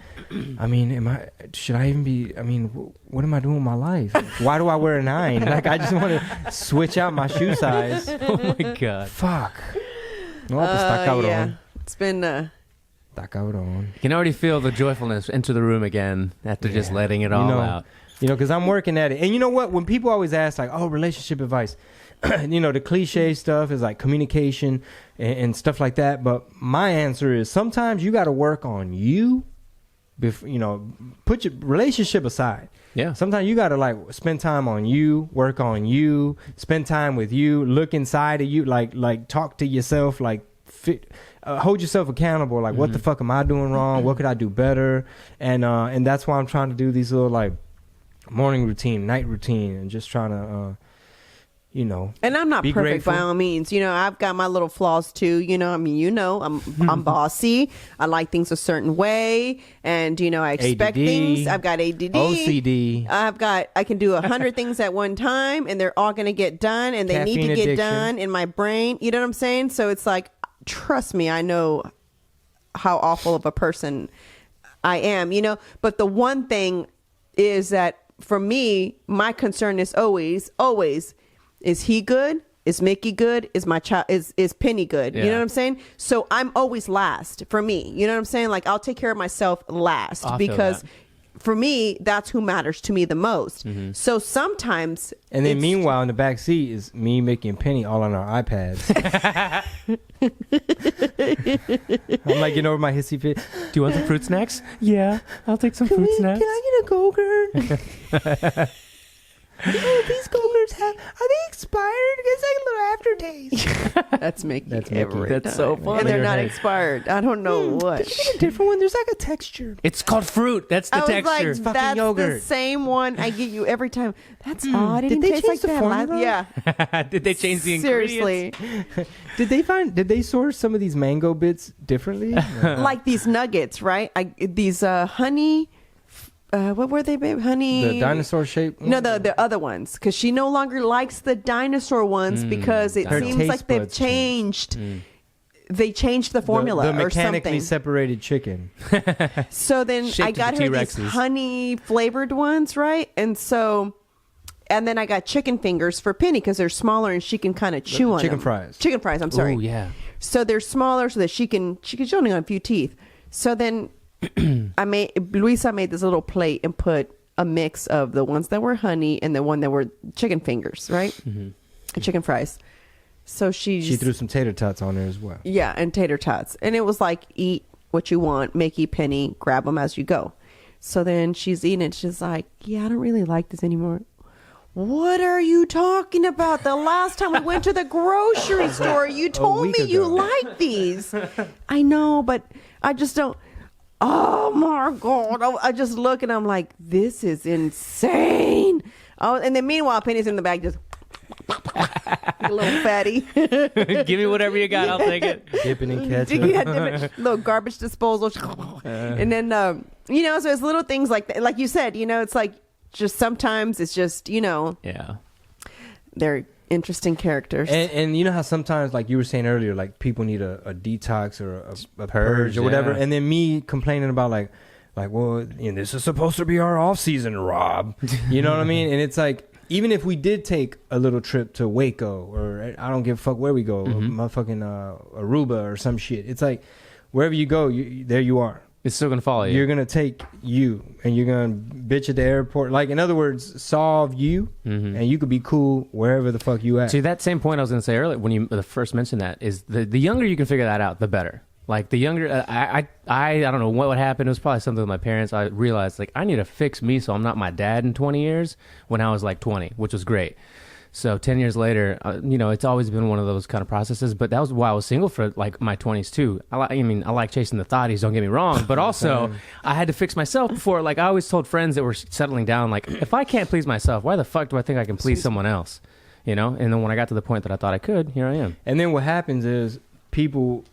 I mean, should I even be, I mean, what am I doing with my life? Why do I wear a 9? Like, I just want to switch out my shoe size. Oh my God. Fuck. No, pues está cabrón. Yeah. It's been Está cabrón. You can already feel the joyfulness enter the room again after just Yeah. letting it all out. You know, because I'm working at it. And you know what? When people always ask, like, oh, relationship advice, you know, the cliche stuff is like communication and stuff like that. But my answer is sometimes you got to work on you. You know, put your relationship aside. Yeah. Sometimes you got to like spend time on you, work on you, spend time with you, look inside of you, like talk to yourself, like hold yourself accountable. Like, what the fuck am I doing wrong? What could I do better? And that's why I'm trying to do these little like morning routine, night routine, and just trying to, you know. And I'm not be perfect by grateful. all means. You know, I've got my little flaws too. You know, I mean, you know, I'm bossy. I like things a certain way, and you know, I expect ADD, things. I've got ADD, OCD. I can do 100 things at one time, and they're all going to get done, and they need Caffeine to get addiction. done in my brain. You know what I'm saying? So it's like, trust me, I know how awful of a person I am. You know, but the one thing is that for me, my concern is always, is he good? Is Mickey good? Is my child, is Penny good? You Yeah. know what I'm saying? So I'm always last for me. You know what I'm saying? Like, I'll take care of myself last I feel because that. for me, that's who matters to me the most. So sometimes, And then it's- meanwhile, in the back seat is me, Mickey, and Penny all on our iPads. I'm like, getting over my hissy fit. Do you want some fruit snacks? Yeah, I'll take some fruit snacks. Can I get a Go-Gurt? These Go-Gurt are they expired? It's like a little aftertaste. That's Mickey. That's every Mickey. That's so time. funny. And they're Your not head. expired. I don't know what. Did you get a different one? There's like a texture. It's called fruit. That's the I was texture. like, fucking that's the yogurt. same one I get you every time. That's odd. It Did didn't they taste change like the that. formula? Yeah. Did they change the Seriously. ingredients? Did they source some of these mango bits differently? Like these nuggets, right? These honey. What were they, babe? Honey. The dinosaur shape? No, the other ones, because she no longer likes the dinosaur ones because it Her seems taste like they've buds changed. They changed the formula The or mechanically something. separated chicken. So then Shaped I got into her these T-Rexes. honey flavored ones, right? And then I got chicken fingers for Penny because they're smaller and she can kind of chew on chicken them. fries. Chicken fries. I'm sorry. Oh yeah. So they're smaller so that she can only got a few teeth. So then Luisa made this little plate and put a mix of the ones that were honey and the one that were chicken fingers, right? Chicken fries. So She threw some tater tots on there as well. yeah, and tater tots. And it was like, eat what you want, Mickey, Penny, grab them as you go. So then she's eating it. She's like, yeah, I don't really like this anymore. What are you talking about? The last time we went to the grocery store, you told week me you ago. like these. I know, but I just don't. Oh my God. I just look and I'm like, this is insane. Oh, and then meanwhile, Penny's in the back just a little fatty. Give me whatever you got. I'll take it. Dipping in ketchup. You had different little garbage disposal. And then, so it's little things like that. Like you said, it's like just sometimes it's just, Yeah. they're interesting characters. And you know how sometimes, like you were saying earlier, like people need a detox or a purge or whatever, yeah. and then me complaining about like, well, this is supposed to be our off season, Rob. You know what I mean? And it's like, even if we did take a little trip to Waco, or I don't give a fuck where we go, motherfucking Aruba or some shit, it's like wherever you go, there you are. It's still gonna follow you. You're gonna take you, and you're gonna bitch at the airport. Like, in other words, solve you, and you could be cool wherever the fuck you at. See, that same point I was gonna say earlier when you first mentioned that is the younger you can figure that out, the better. Like the younger, I don't know what would happen. It was probably something with my parents. I realized like I need to fix me so I'm not my dad in 20 years when I was like 20, which was great. So 10 years later, it's always been one of those kind of processes. But that was why I was single for like my 20s too. I like chasing the thotties, don't get me wrong. But also I had to fix myself before. Like I always told friends that were settling down, like if I can't please myself, why the fuck do I think I can please someone else? And then when I got to the point that I thought I could, here I am. And then what happens is people,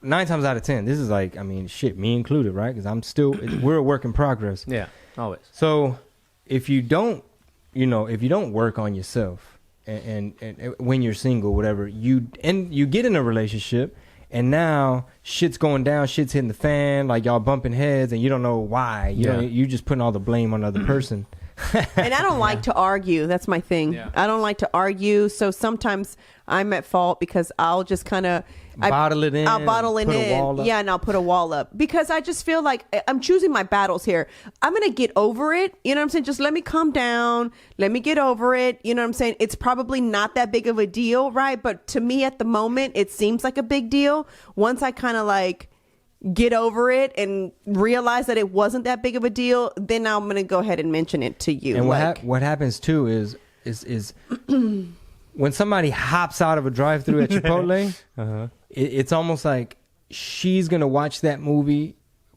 9 times out of 10, this is like, shit, me included, right? Because we're a work in progress. Yeah, always. So if you don't work on yourself, and when you're single, whatever, you get in a relationship, and now shit's going down, shit's hitting the fan, like y'all bumping heads, and you don't know why. You just putting all the blame on the other person. And I don't like to argue. That's my thing. Yeah. I don't like to argue. So sometimes I'm at fault because I'll just kind of Bottle it in. I'll bottle it put in. a wall up. Yeah, and I'll put a wall up because I just feel like I'm choosing my battles here. I'm going to get over it. You know what I'm saying? Just let me calm down. Let me get over it. You know what I'm saying? It's probably not that big of a deal, right? But to me at the moment, it seems like a big deal. Once I kind of like get over it and realize that it wasn't that big of a deal, then I'm going to go ahead and mention it to you. And what happens too is when somebody hops out of a drive-through at Chipotle, it's almost like she's gonna watch that movie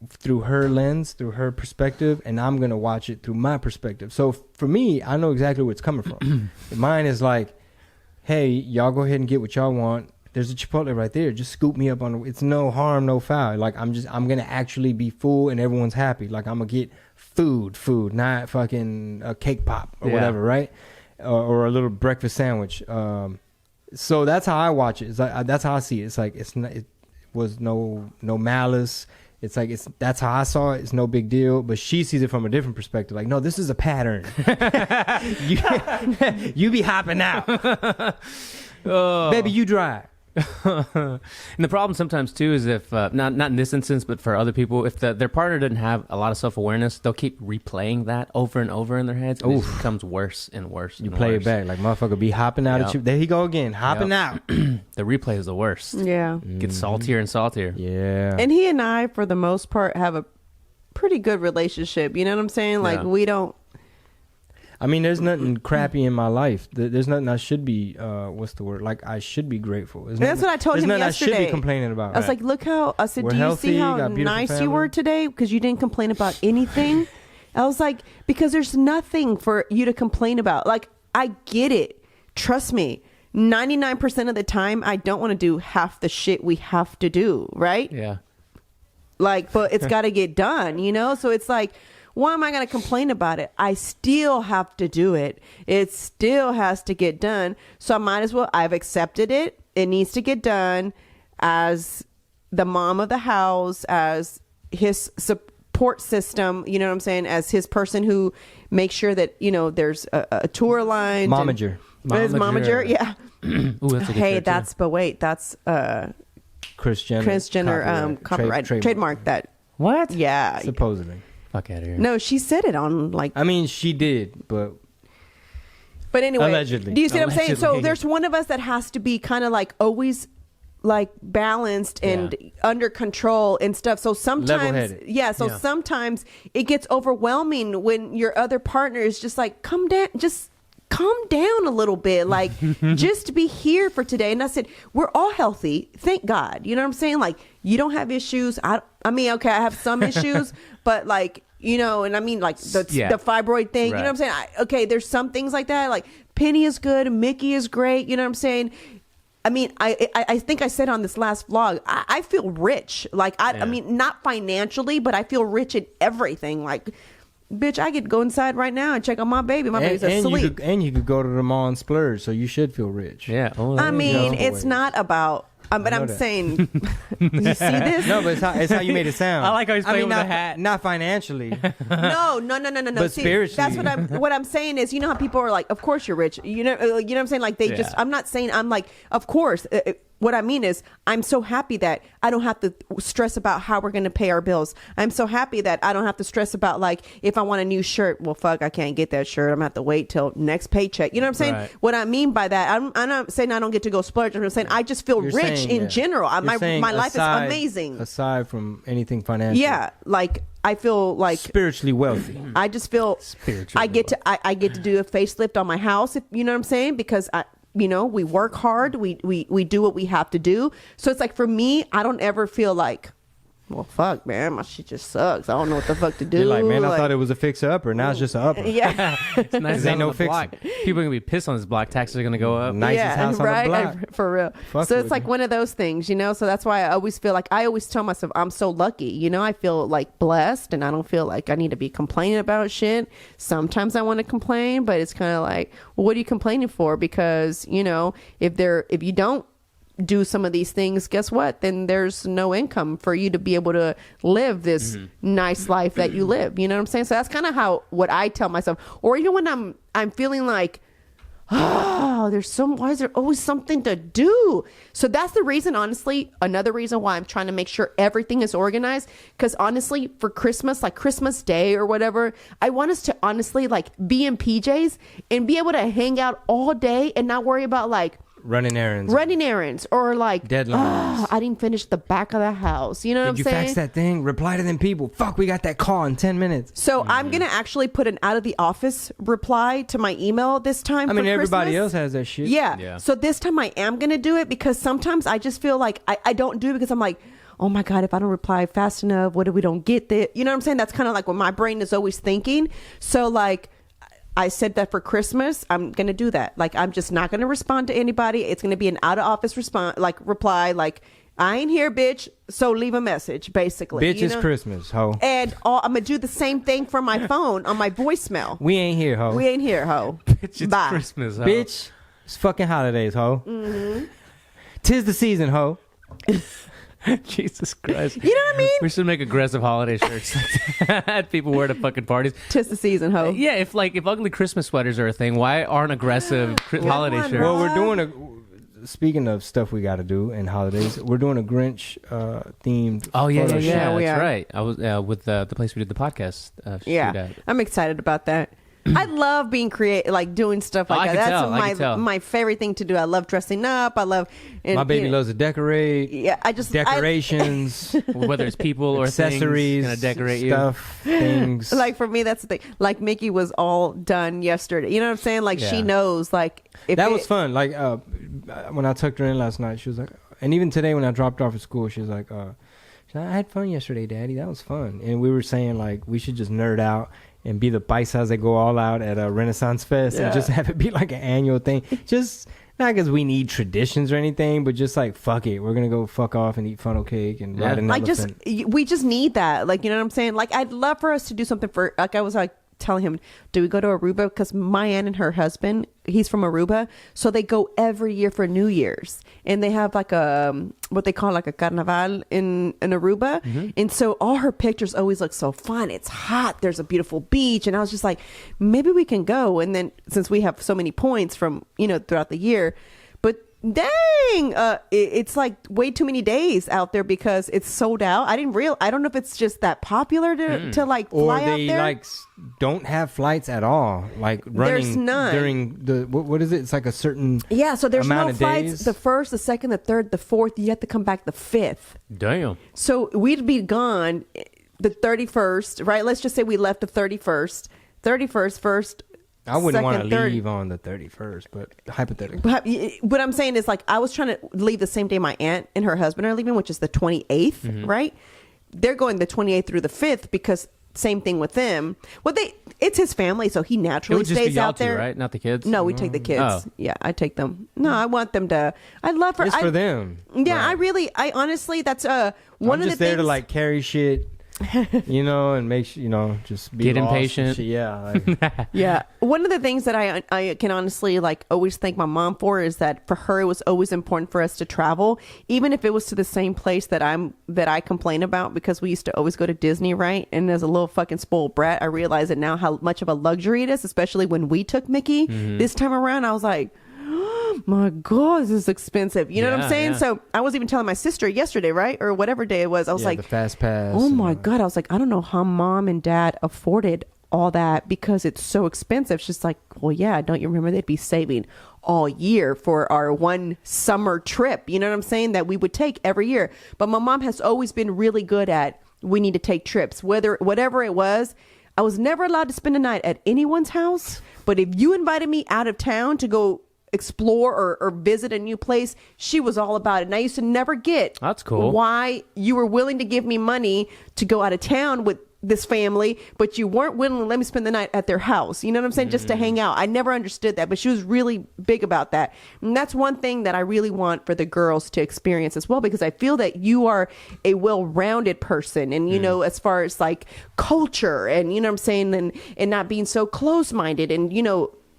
through her lens, through her perspective, and I'm gonna watch it through my perspective. So for me, I know exactly where it's coming from. Mine is like, hey, y'all go ahead and get what y'all want. There's a Chipotle right there. Just scoop me up on. It's no harm, no foul. Like I'm gonna actually be full and everyone's happy. Like I'm gonna get food, not fucking a cake pop or whatever, right? Or a little breakfast sandwich. So that's how I watch it. It's like, that's how I see it. It's like it was no malice. It's like that's how I saw it. It's no big deal. But she sees it from a different perspective. Like, no, this is a pattern. you be hopping out, baby. You drive. And the problem sometimes too is if not in this instance, but for other people, if their partner doesn't have a lot of self-awareness, they'll keep replaying that over and over in their heads, and it just becomes worse and worse. You play it back like motherfucker be hopping out at you. There he go again, hopping out. The replay is the worst. Yeah. Gets saltier and saltier. Yeah. And he and I, for the most part, have a pretty good relationship. You know what I'm saying? Like we don't. I mean, there's nothing crappy in my life. There's nothing I should be. What's the word? Like I should be grateful. And that's what I told him yesterday. There's nothing I should be complaining about. I was like, look how I said. We're do you healthy, see how got beautiful nice you family." were today? Because you didn't complain about anything. I was like, because there's nothing for you to complain about. Like, I get it. Trust me. 99% of the time, I don't want to do half the shit we have to do, right? Yeah. Like, but it's got to get done, you know? So it's like, why am I going to complain about it? I still have to do it. It still has to get done. So I might as well, I've accepted it. It needs to get done as the mom of the house, as his support system, you know what I'm saying? As his person who makes sure that, you know, there's a tour line. Momager. Momager, yeah. Ooh, that's a good Hey, shirt, that's, too. but wait, that's Chris Jenner. copyright trademark that. What? Yeah. Supposedly. Fuck out of here. No, she said it on like. I mean, she did, but Anyway, allegedly. Do you see what I'm saying? So Allegedly. there's one of us that has to be kind of like always like balanced and under control and stuff. So sometimes, Level-headed. sometimes it gets overwhelming when your other partner is just like, come down, just calm down a little bit. Like, just be here for today. And I said, we're all healthy. Thank God. You know what I'm saying? Like, you don't have issues. I mean, okay, I have some issues, but like, you know, and I mean like the fibroid thing, you know what I'm saying? Okay, there's some things like that. Like Penny is good. Mickey is great. You know what I'm saying? I mean, I think I said on this last vlog, I feel rich. Like, I mean, not financially, but I feel rich in everything. Like, bitch, I could go inside right now and check on my baby. My baby's asleep. You could go to the mall and splurge, so you should feel rich. Yeah. Oh, I mean, it's not about... but I'm saying, you see this? No, but it's how you made it sound. I like how he's playing with not, the hat. Not financially. No. But See, spiritually. that's what I'm saying is, you know how people are like, of course you're rich. You know what I'm saying? Like they just, I'm not saying, I'm like, of course. What I mean is, I'm so happy that I don't have to stress about how we're going to pay our bills. I'm so happy that I don't have to stress about, like, if I want a new shirt, well, fuck, I can't get that shirt. I'm going to have to wait till next paycheck. You know what I'm saying? Right. What I mean by that, I'm not saying I don't get to go splurge. I'm saying I just feel rich in general. My life is amazing. Aside from anything financial. Yeah, like I feel like spiritually wealthy. I just feel I get to do a facelift on my house, if you know what I'm saying, because we work hard, we do what we have to do. So it's like, for me, I don't ever feel like, well, fuck, man, my shit just sucks. I don't know what the fuck to do. You're like, man, I thought it was a fixer upper. Now it's just an upper. Yeah. It's nice. Ain't no the block. People are gonna be pissed on this block. Taxes are gonna go up. Nicest house on the block. For real. Fuck So with it's like me. one of those things, you know? So that's why I always feel like, I always tell myself I'm so lucky. You know, I feel like blessed, and I don't feel like I need to be complaining about shit. Sometimes I want to complain, but it's kind of like, well, what are you complaining for? Because, you know, if you don't do some of these things, guess what? Then there's no income for you to be able to live this nice life that you live. You know what I'm saying? So that's kind of what I tell myself. Or even when I'm feeling like, why is there always something to do? So that's the reason, honestly, another reason why I'm trying to make sure everything is organized. Because honestly, for Christmas, like Christmas Day or whatever, I want us to honestly like be in PJs and be able to hang out all day and not worry about like running errands or like deadlines. I didn't finish the back of the house. You know what I'm saying? Did you fax that thing? Reply to them people. Fuck, we got that call in 10 minutes. So I'm gonna actually put an out of the office reply to my email this time. I mean, for everybody Christmas. else has that shit. Yeah. So this time I am gonna do it, because sometimes I just feel like I don't do it because I'm like, oh my God, if I don't reply fast enough, what if we don't get there? You know what I'm saying? That's kind of like what my brain is always thinking. So like, I said that for Christmas, I'm going to do that. Like, I'm just not going to respond to anybody. It's going to be an out of office reply, like, I ain't here, bitch. So leave a message, basically. Bitch, it's Christmas, ho. And I'm going to do the same thing for my phone on my voicemail. We ain't here, ho. We ain't here, ho. Bitch, it's Bye. Christmas, ho. Bitch, it's fucking holidays, ho. Tis the season, ho. Jesus Christ. You know what I mean? We should make aggressive holiday shirts. Had people wear to fucking parties. Tis the season, ho. Yeah, if ugly Christmas sweaters are a thing, why aren't aggressive holiday one, shirts? Well, we're doing speaking of stuff we got to do in holidays, we're doing a Grinch themed. Oh yeah, Yeah, we that's are. right. I was with the place we did the podcast. Shoot Yeah. at. I'm excited about that. I love being creative, like doing stuff like that. That's my favorite thing to do. I love dressing up. I love my baby loves to decorate. Yeah, decorations, whether it's people or accessories, gonna decorate stuff, things. Like for me, that's the thing. Like Mickey was all done yesterday. You know what I'm saying? Like she knows. Like that was fun. Like when I tucked her in last night, she was like, and even today when I dropped her off at school, she was like, I had fun yesterday, Daddy. That was fun. And we were saying like we should just nerd out and be the paisas that go all out at a Renaissance Fest and just have it be like an annual thing. Just not because we need traditions or anything, but just like, fuck it. We're going to go fuck off and eat funnel cake and ride an elephant. We just need that. Like, you know what I'm saying? Like, I'd love for us to do something for, like, I was like telling him, do we go to Aruba? Because my aunt and her husband, he's from Aruba. So they go every year for New Year's. And they have like what they call like a carnaval in Aruba. Mm-hmm. And so all her pictures always look so fun. It's hot. There's a beautiful beach. And I was just like, maybe we can go. And then since we have so many points from, throughout the year, but dang, it's like way too many days out there because it's sold out. I don't know if it's just that popular to like fly out there. Or they like don't have flights at all. Like running there's none during the what is it? It's like a certain so there's no flights. Days. The 1st, the 2nd, the 3rd, the 4th. You have to come back the 5th. Damn. So we'd be gone the 31st, right? Let's just say we left the 31st, 1st. I wouldn't want to leave on the 31st, but hypothetically. But what I'm saying is, like, I was trying to leave the same day my aunt and her husband are leaving, which is the 28th, right? They're going the 28th through the 5th because same thing with them. Well, it's his family, so he naturally stays out there. Two, right? Not the kids? No, we take the kids. Oh. Yeah, I take them. No, I want them to. I'd love for. It's for them. Yeah, right. I honestly, that's one of the things. I'm just there to like carry shit. And make sure, just be get impatient. Yeah. Yeah. One of the things that I can honestly like always thank my mom for is that for her, it was always important for us to travel, even if it was to the same place that I complain about, because we used to always go to Disney, right? And as a little fucking spoiled brat, I realize it now how much of a luxury it is, especially when we took Mickey this time around. I was like, my God, this is expensive. You know what I'm saying? Yeah. So I was even telling my sister yesterday, right? Or whatever day it was. I was like, the fast pass. Oh my God. I was like, I don't know how mom and dad afforded all that because it's so expensive. She's like, well, yeah, don't you remember they'd be saving all year for our one summer trip? You know what I'm saying? That we would take every year. But my mom has always been really good at, we need to take trips, whatever it was. I was never allowed to spend a night at anyone's house. But if you invited me out of town to go explore or visit a new place, she was all about it. And I used to never get that's cool why you were willing to give me money to go out of town with this family, but you weren't willing to let me spend the night at their house. You know what I'm saying? Just to hang out. I never understood that, but she was really big about that. And that's one thing that I really want for the girls to experience as well, because I feel that you are a well-rounded person, and as far as like culture and you know what I'm saying, and not being so close-minded, and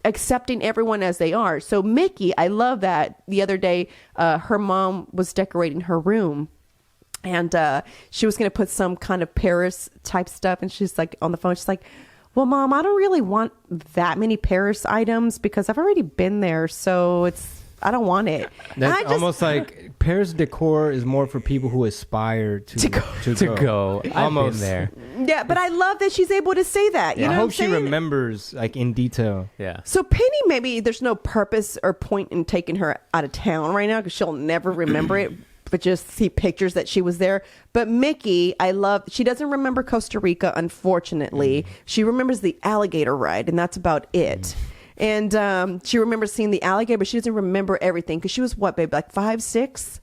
accepting everyone as they are. So Mickey, I love that. The other day, her mom was decorating her room, and she was going to put some kind of Paris type stuff. And she's like on the phone, she's like, well, Mom, I don't really want that many Paris items because I've already been there. So I don't want it. That's almost like Paris decor is more for people who aspire to go. Almost there. Yeah, but I love that she's able to say that. You know I hope what I'm she remembers like in detail. Yeah. So Penny, maybe there's no purpose or point in taking her out of town right now because she'll never remember it, but just see pictures that she was there. But Mickey, she doesn't remember Costa Rica, unfortunately. She remembers the alligator ride, and that's about it. And she remembers seeing the alligator, but she doesn't remember everything because she was what, babe, like 5, 6?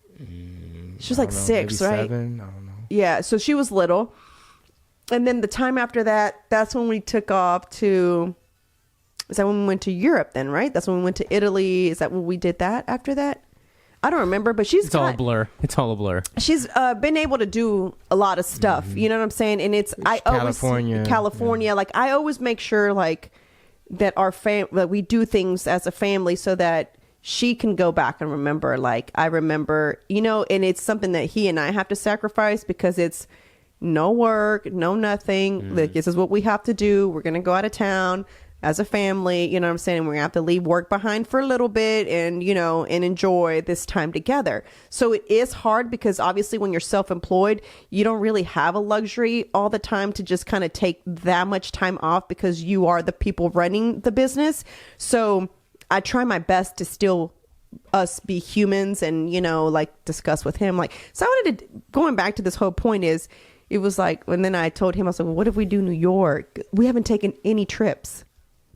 She was like 6, right? 7, I don't know. Yeah, so she was little. And then the time after that, that's when we took off to... Is that when we went to Europe then, right? That's when we went to Italy. Is that when we did that after that? I don't remember, but it's all a blur. It's all a blur. She's been able to do a lot of stuff. You know what I'm saying? And it's California. Yeah. Like I always make sure like that that we do things as a family so that she can go back and remember. Like I remember, and it's something that he and I have to sacrifice because it's no work, no nothing. Like this is what we have to do. We're gonna go out of town. as a family, you know what I'm saying? We're gonna have to leave work behind for a little bit and, you know, and enjoy this time together. So it is hard because obviously when you're self-employed, you don't really have a luxury all the time to just kind of take that much time off because you are the people running the business. So I try my best to still us be humans and, you know, like discuss with him. Like, so I wanted to, going back to this whole point is, it was like, and then I told him, I was like, well, what if we do New York? We haven't taken any trips.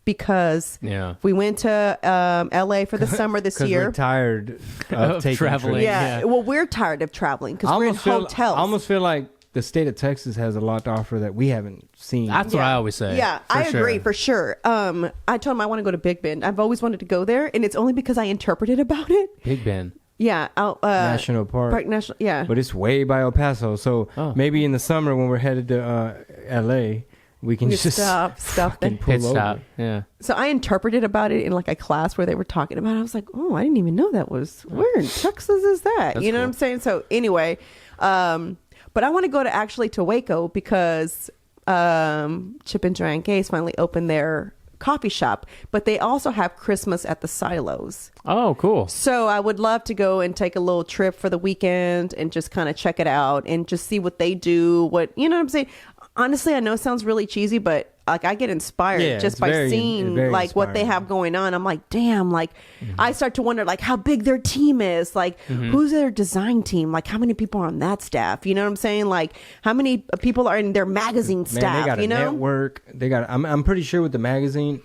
Because we went to LA for the summer this year. We're tired of taking traveling. Yeah. Well, we're tired of traveling because we're in hotels. I almost feel like the state of Texas has a lot to offer that we haven't seen. That's what I always say. Yeah, I agree for sure. I told him I want to go to Big Bend. I've always wanted to go there, and it's only because I interpreted about it. Big Bend. Yeah, National Park. Yeah, but it's way by El Paso. So maybe in the summer when we're headed to LA. We can just stop and pit stop. Yeah. So I interpreted about it in like a class where they were talking about it. I was like, oh, I didn't even know that was where in Texas is that? That's you know cool. what I'm saying? So anyway, but I want to go to Waco because Chip and Joanne Gaze finally opened their coffee shop, but they also have Christmas at the Silos. Oh, cool. So I would love to go and take a little trip for the weekend and just kind of check it out and just see what they do. What, you know what I'm saying? Honestly, I know it sounds really cheesy, but like I get inspired just by seeing like what they have going on. I'm like, damn, like I start to wonder like how big their team is, like who's their design team, like how many people are on that staff, you know what I'm saying, like how many people are in their magazine staff. They got you a know, network. They got. I'm pretty sure with the magazine,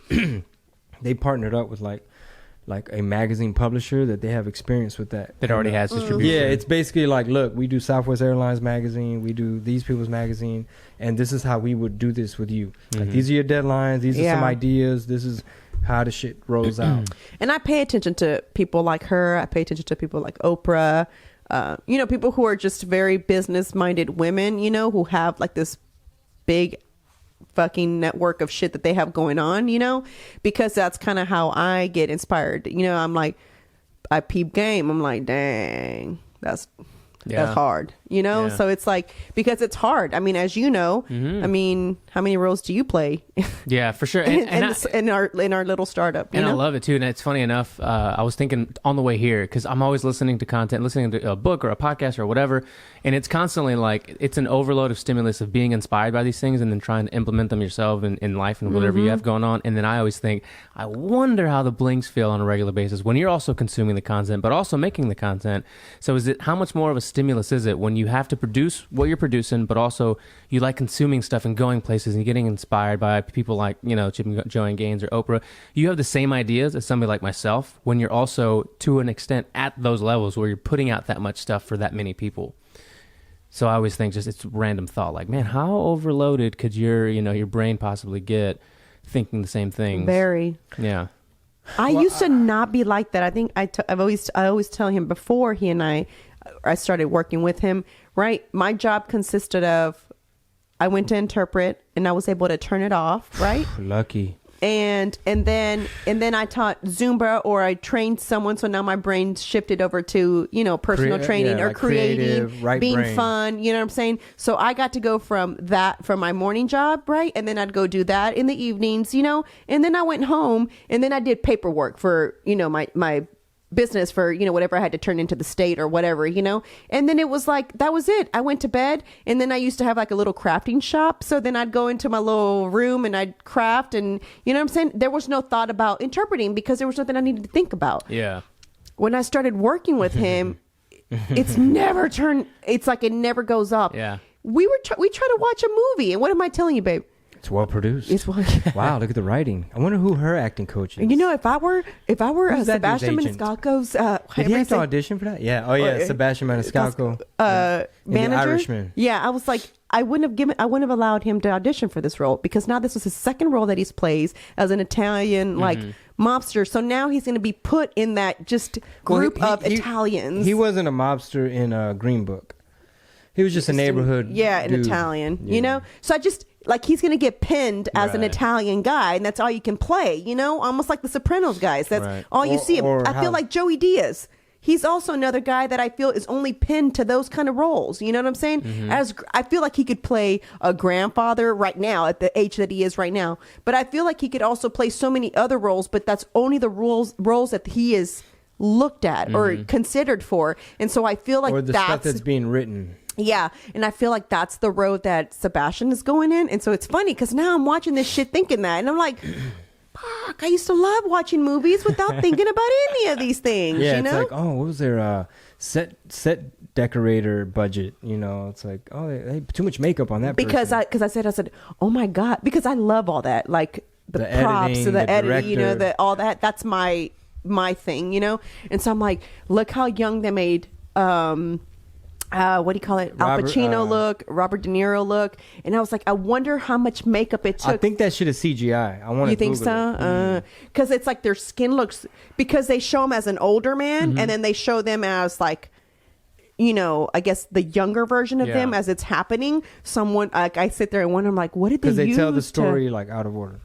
they partnered up with like a magazine publisher that they have experience with that. That already has distribution. Yeah, it's basically like, look, we do Southwest Airlines magazine, we do these people's magazine, and this is how we would do this with you. Like, these are your deadlines, these are some ideas, this is how the shit rolls out. And I pay attention to people like her. I pay attention to people like Oprah. You know, people who are just very business-minded women, you know, who have like this big fucking network of shit that they have going on, you know, because that's kind of how I get inspired. You know, I'm like, I peep game. I'm like, dang, that's hard, you know? Yeah. So it's like, because it's hard. I mean, as you know, I mean, how many roles do you play? Yeah, for sure. in our little startup, you know? I love it too. And it's funny enough, I was thinking on the way here, because I'm always listening to content, listening to a book or a podcast or whatever, and it's constantly like, it's an overload of stimulus of being inspired by these things and then trying to implement them yourself in life and whatever you have going on. And then I always think, I wonder how the Blings feel on a regular basis when you're also consuming the content, but also making the content. So is it, how much more of a stimulus is it when you have to produce what you're producing, but also you like consuming stuff and going places and getting inspired by people like, you know, Chip and Joanne Gaines or Oprah? You have the same ideas as somebody like myself when you're also, to an extent, at those levels where you're putting out that much stuff for that many people. So I always think, just it's a random thought, like, man, how overloaded could your brain possibly get thinking the same things? Very. Yeah. I used to not be like that. I think I always tell him before he and I started working with him, right? My job consisted of, I went to interpret and I was able to turn it off, right? Lucky. And then I taught Zumba, or I trained someone. So now my brain shifted over to, you know, personal training or like creating, being brain. fun. You know what I'm saying? So I got to go from my morning job, right? And then I'd go do that in the evenings, you know, and then I went home and then I did paperwork for, you know, my business for, you know, whatever I had to turn into the state or whatever, you know. And then it was like, that was it. I went to bed, and then I used to have like a little crafting shop. So then I'd go into my little room and I'd craft, and you know what I'm saying? There was no thought about interpreting because there was nothing I needed to think about. Yeah. When I started working with him, it's never turned, it's like it never goes up. Yeah. We try to watch a movie, and what am I telling you, babe? It's well produced. It's Wow, look at the writing. I wonder who her acting coach is. You know, if I were Who's that dude's Sebastian agent? Maniscalco's Did he have to audition for that? Yeah. Oh yeah, Sebastian Maniscalco. manager, The Irishman. Yeah, I was like, I wouldn't have allowed him to audition for this role, because now this was his second role that he's plays as an Italian like mobster. So now he's going to be put in that just group of Italians. He wasn't a mobster in Green Book. He was just a neighborhood. an dude. Italian. Yeah. You know, so I just like, he's going to get pinned as an Italian guy, and that's all you can play. You know, almost like the Sopranos guys. That's all you see. I feel like Joey Diaz. he's also another guy that I feel is only pinned to those kind of roles. You know what I'm saying? As I feel like he could play a grandfather right now at the age that he is right now, but I feel like he could also play so many other roles, but that's only the roles that he is looked at or considered for. And so I feel like or the stuff that's being written. Yeah, and I feel like that's the road that Sebastian is going in. And so it's funny because now I'm watching this shit thinking that, and I'm like, fuck, I used to love watching movies without thinking about any of these things. Yeah, you know? it's like, oh, what was their set decorator budget? You know, it's like, oh, they too much makeup on that because person. I said, oh my God, because I love all that, like the props editing, and the editing, director. you know, all that. That's my thing, you know. And so I'm like, look how young they made. What do you call it? Al Pacino look, Robert De Niro look, and I was like, I wonder how much makeup it took. I think that shit is CGI. I want to. You think so? Because it's like their skin looks, because they show them as an older man, and then they show them as like, you know, I guess the younger version of them as it's happening. Someone like I sit there and wonder, I'm like, what did they use? Because they tell the story like out of order.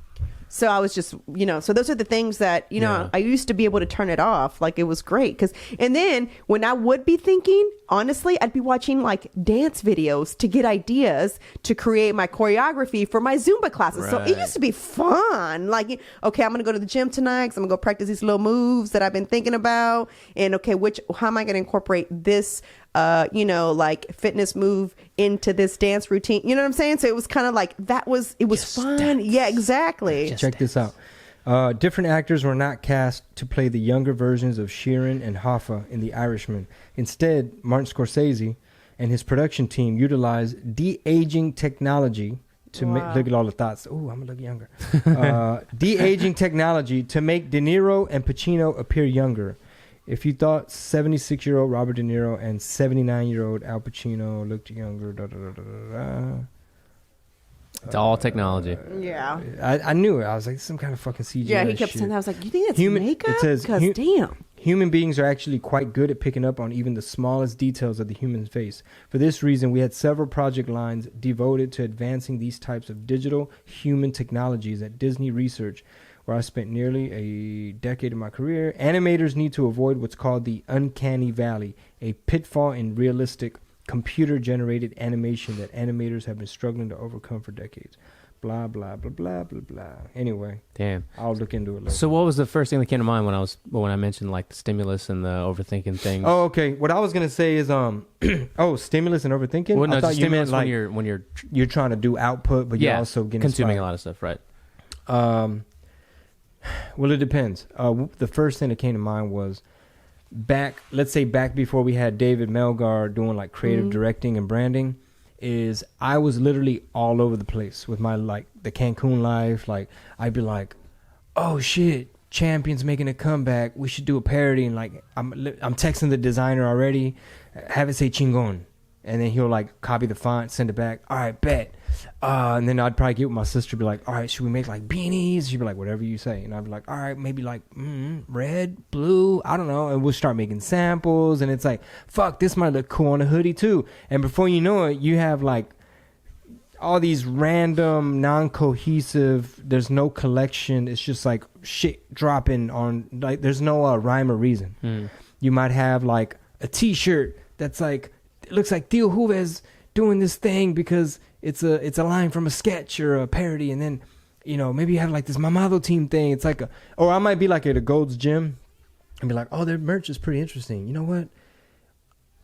So I was just, you know, so those are the things that, you know, I used to be able to turn it off. Like it was great. And then when I would be thinking, honestly, I'd be watching like dance videos to get ideas to create my choreography for my Zumba classes. Right. So it used to be fun. Like, okay, I'm going to go to the gym tonight because I'm going to go practice these little moves that I've been thinking about. And okay, how am I going to incorporate this you know, like fitness move into this dance routine. You know what I'm saying? So it was kind of like it was just fun. Dance. Yeah, exactly. Check this out. Different actors were not cast to play the younger versions of Sheeran and Hoffa in The Irishman. Instead, Martin Scorsese and his production team utilized de-aging technology to make, look at all the thoughts. Oh, I'm gonna look younger. De-aging technology to make De Niro and Pacino appear younger. If you thought 76-year-old Robert De Niro and 79-year-old Al Pacino looked younger, it's all technology. Yeah. I knew it. I was like, some kind of fucking CGI. Yeah, he kept saying that. I was like, you think that's makeup? It says, because damn. Human beings are actually quite good at picking up on even the smallest details of the human face. For this reason, we had several project lines devoted to advancing these types of digital human technologies at Disney Research, where I spent nearly a decade of my career. Animators need to avoid what's called the uncanny valley, a pitfall in realistic computer-generated animation that animators have been struggling to overcome for decades. Blah, blah, blah, blah, blah, blah. Anyway. Damn. I'll look into it later. So what was the first thing that came to mind when I mentioned like the stimulus and the overthinking thing? Oh, okay. What I was going to say is, stimulus and overthinking? Well, no, I thought you meant like when you're trying to do output, but you're also getting consuming inspired. a lot of stuff, right? Well, it depends. The first thing that came to mind was let's say back before we had David Melgar doing like creative directing and branding, is I was literally all over the place with my like the Cancun life. Like I'd be like, oh shit, Champion's making a comeback. We should do a parody. And like I'm texting the designer already, have it say Chingon. And then he'll like copy the font, send it back. All right, bet. And then I'd probably get with my sister, be like, all right, should we make like beanies? She'd be like, whatever you say. And I'd be like, all right, maybe like red, blue, I don't know. And we'll start making samples. And it's like, fuck, this might look cool on a hoodie too. And before you know it, you have like all these random, non-cohesive, there's no collection. It's just like shit dropping on, like there's no rhyme or reason. You might have like a t-shirt that's like, it looks like Tio Juve is doing this thing because it's a line from a sketch or a parody, and then maybe you have like this Mamado team thing. It's like or I might be like at a Gold's Gym and be like, oh, their merch is pretty interesting. You know what,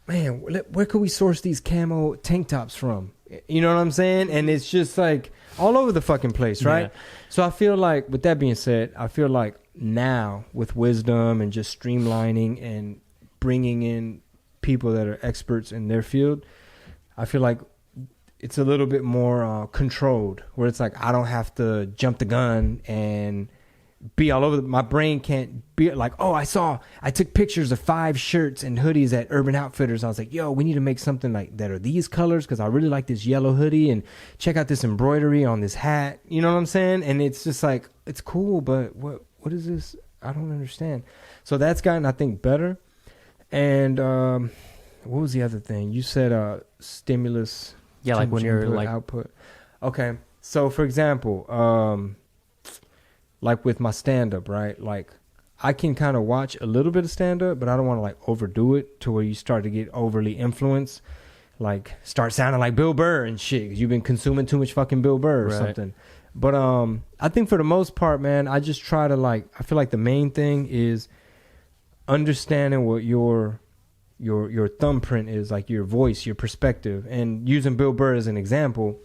man? Where could we source these camo tank tops from? You know what I'm saying? And it's just like all over the fucking place, right? Yeah. So I feel like, with that being said, I feel like now with wisdom and just streamlining and bringing in people that are experts in their field, I feel like it's a little bit more controlled, where it's like I don't have to jump the gun and be all over. My brain can't be like, oh, I took pictures of 5 shirts and hoodies at Urban Outfitters. I was like, yo, we need to make something like that are these colors because I really like this yellow hoodie, and check out this embroidery on this hat. You know what I'm saying? And it's just like, it's cool, but what is this? I don't understand. So that's gotten, I think, better. And what was the other thing? You said stimulus. Yeah, like when you're like output. Okay, so for example, like with my stand-up, right? Like I can kind of watch a little bit of stand-up, but I don't want to like overdo it to where you start to get overly influenced, like start sounding like Bill Burr and shit, 'cause you've been consuming too much fucking Bill Burr or something. But I think for the most part, man, I just try to like, I feel like the main thing is understanding what your thumbprint is, like your voice, your perspective. And using Bill Burr as an example,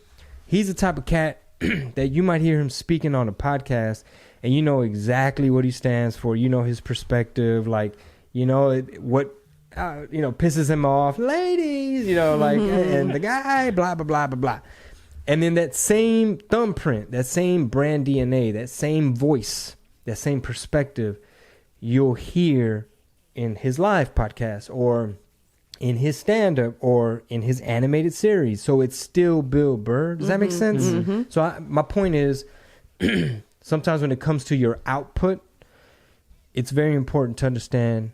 he's the type of cat that you might hear him speaking on a podcast and you know exactly what he stands for. You know his perspective, like, you know, what, you know, pisses him off. Ladies, you know, like, and the guy, blah, blah, blah, blah, blah. And then that same thumbprint, that same brand DNA, that same voice, that same perspective, you'll hear in his live podcast or in his stand-up or in his animated series. So it's still Bill Burr. Does that make sense? So my point is, sometimes when it comes to your output, it's very important to understand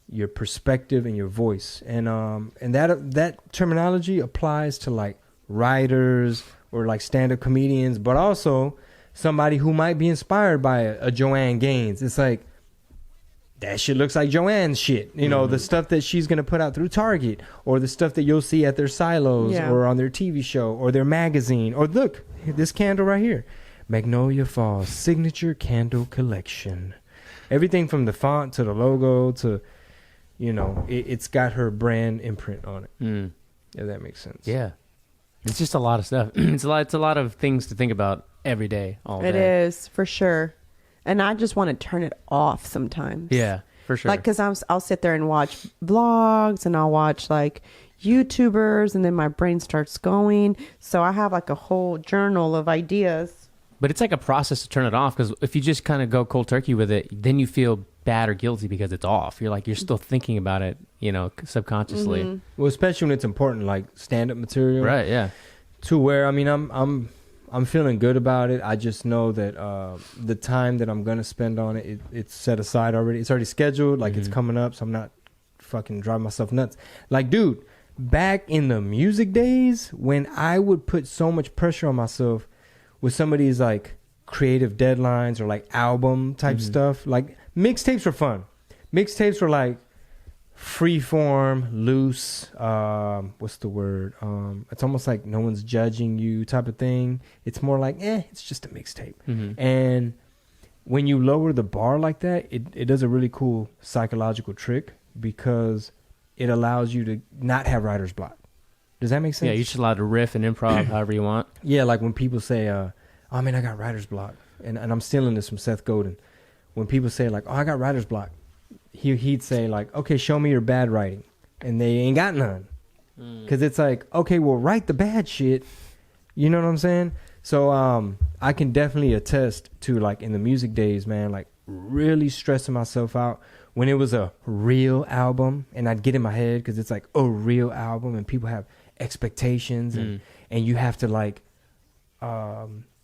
your perspective and your voice. And that terminology applies to like writers or like stand-up comedians, but also somebody who might be inspired by a Joanne Gaines. It's like, that shit looks like Joanne's shit. You know, the stuff that she's going to put out through Target, or the stuff that you'll see at their silos or on their TV show or their magazine. Or look, this candle right here. Magnolia Falls Signature Candle Collection. Everything from the font to the logo to, you know, it's got her brand imprint on it. If that makes sense. Yeah. It's just a lot of stuff. It's a lot of things to think about every day, all day. It is, for sure. And I just want to turn it off sometimes. Yeah, for sure. Like, because I'll sit there and watch vlogs and I'll watch like YouTubers, and then my brain starts going. So I have like a whole journal of ideas. But it's like a process to turn it off, because if you just kind of go cold turkey with it, then you feel bad or guilty because it's off. You're like, you're still thinking about it, you know, subconsciously. Well, especially when it's important, like stand-up material. Right, yeah. To where, I mean, I'm feeling good about it. I just know that the time that I'm going to spend on it, it's set aside already. It's already scheduled. Like, it's coming up, so I'm not fucking driving myself nuts. Like, dude, back in the music days, when I would put so much pressure on myself with some of these, like, creative deadlines or, like, album type stuff, like, mixtapes were fun. Mixtapes were, like, free form, loose, what's the word? It's almost like no one's judging you type of thing. It's more like, it's just a mixtape. And when you lower the bar like that, it does a really cool psychological trick, because it allows you to not have writer's block. Does that make sense? Yeah, you're just allowed to riff and improv however you want. Yeah, like when people say, oh man, I got writer's block. And I'm stealing this from Seth Godin. When people say like, oh, I got writer's block, he'd say like, okay, show me your bad writing. And they ain't got none. Because it's like, okay, well, write the bad shit. You know what I'm saying? So I can definitely attest to, like, in the music days, man, like really stressing myself out when it was a real album. And I'd get in my head because it's like a real album and people have expectations and you have to like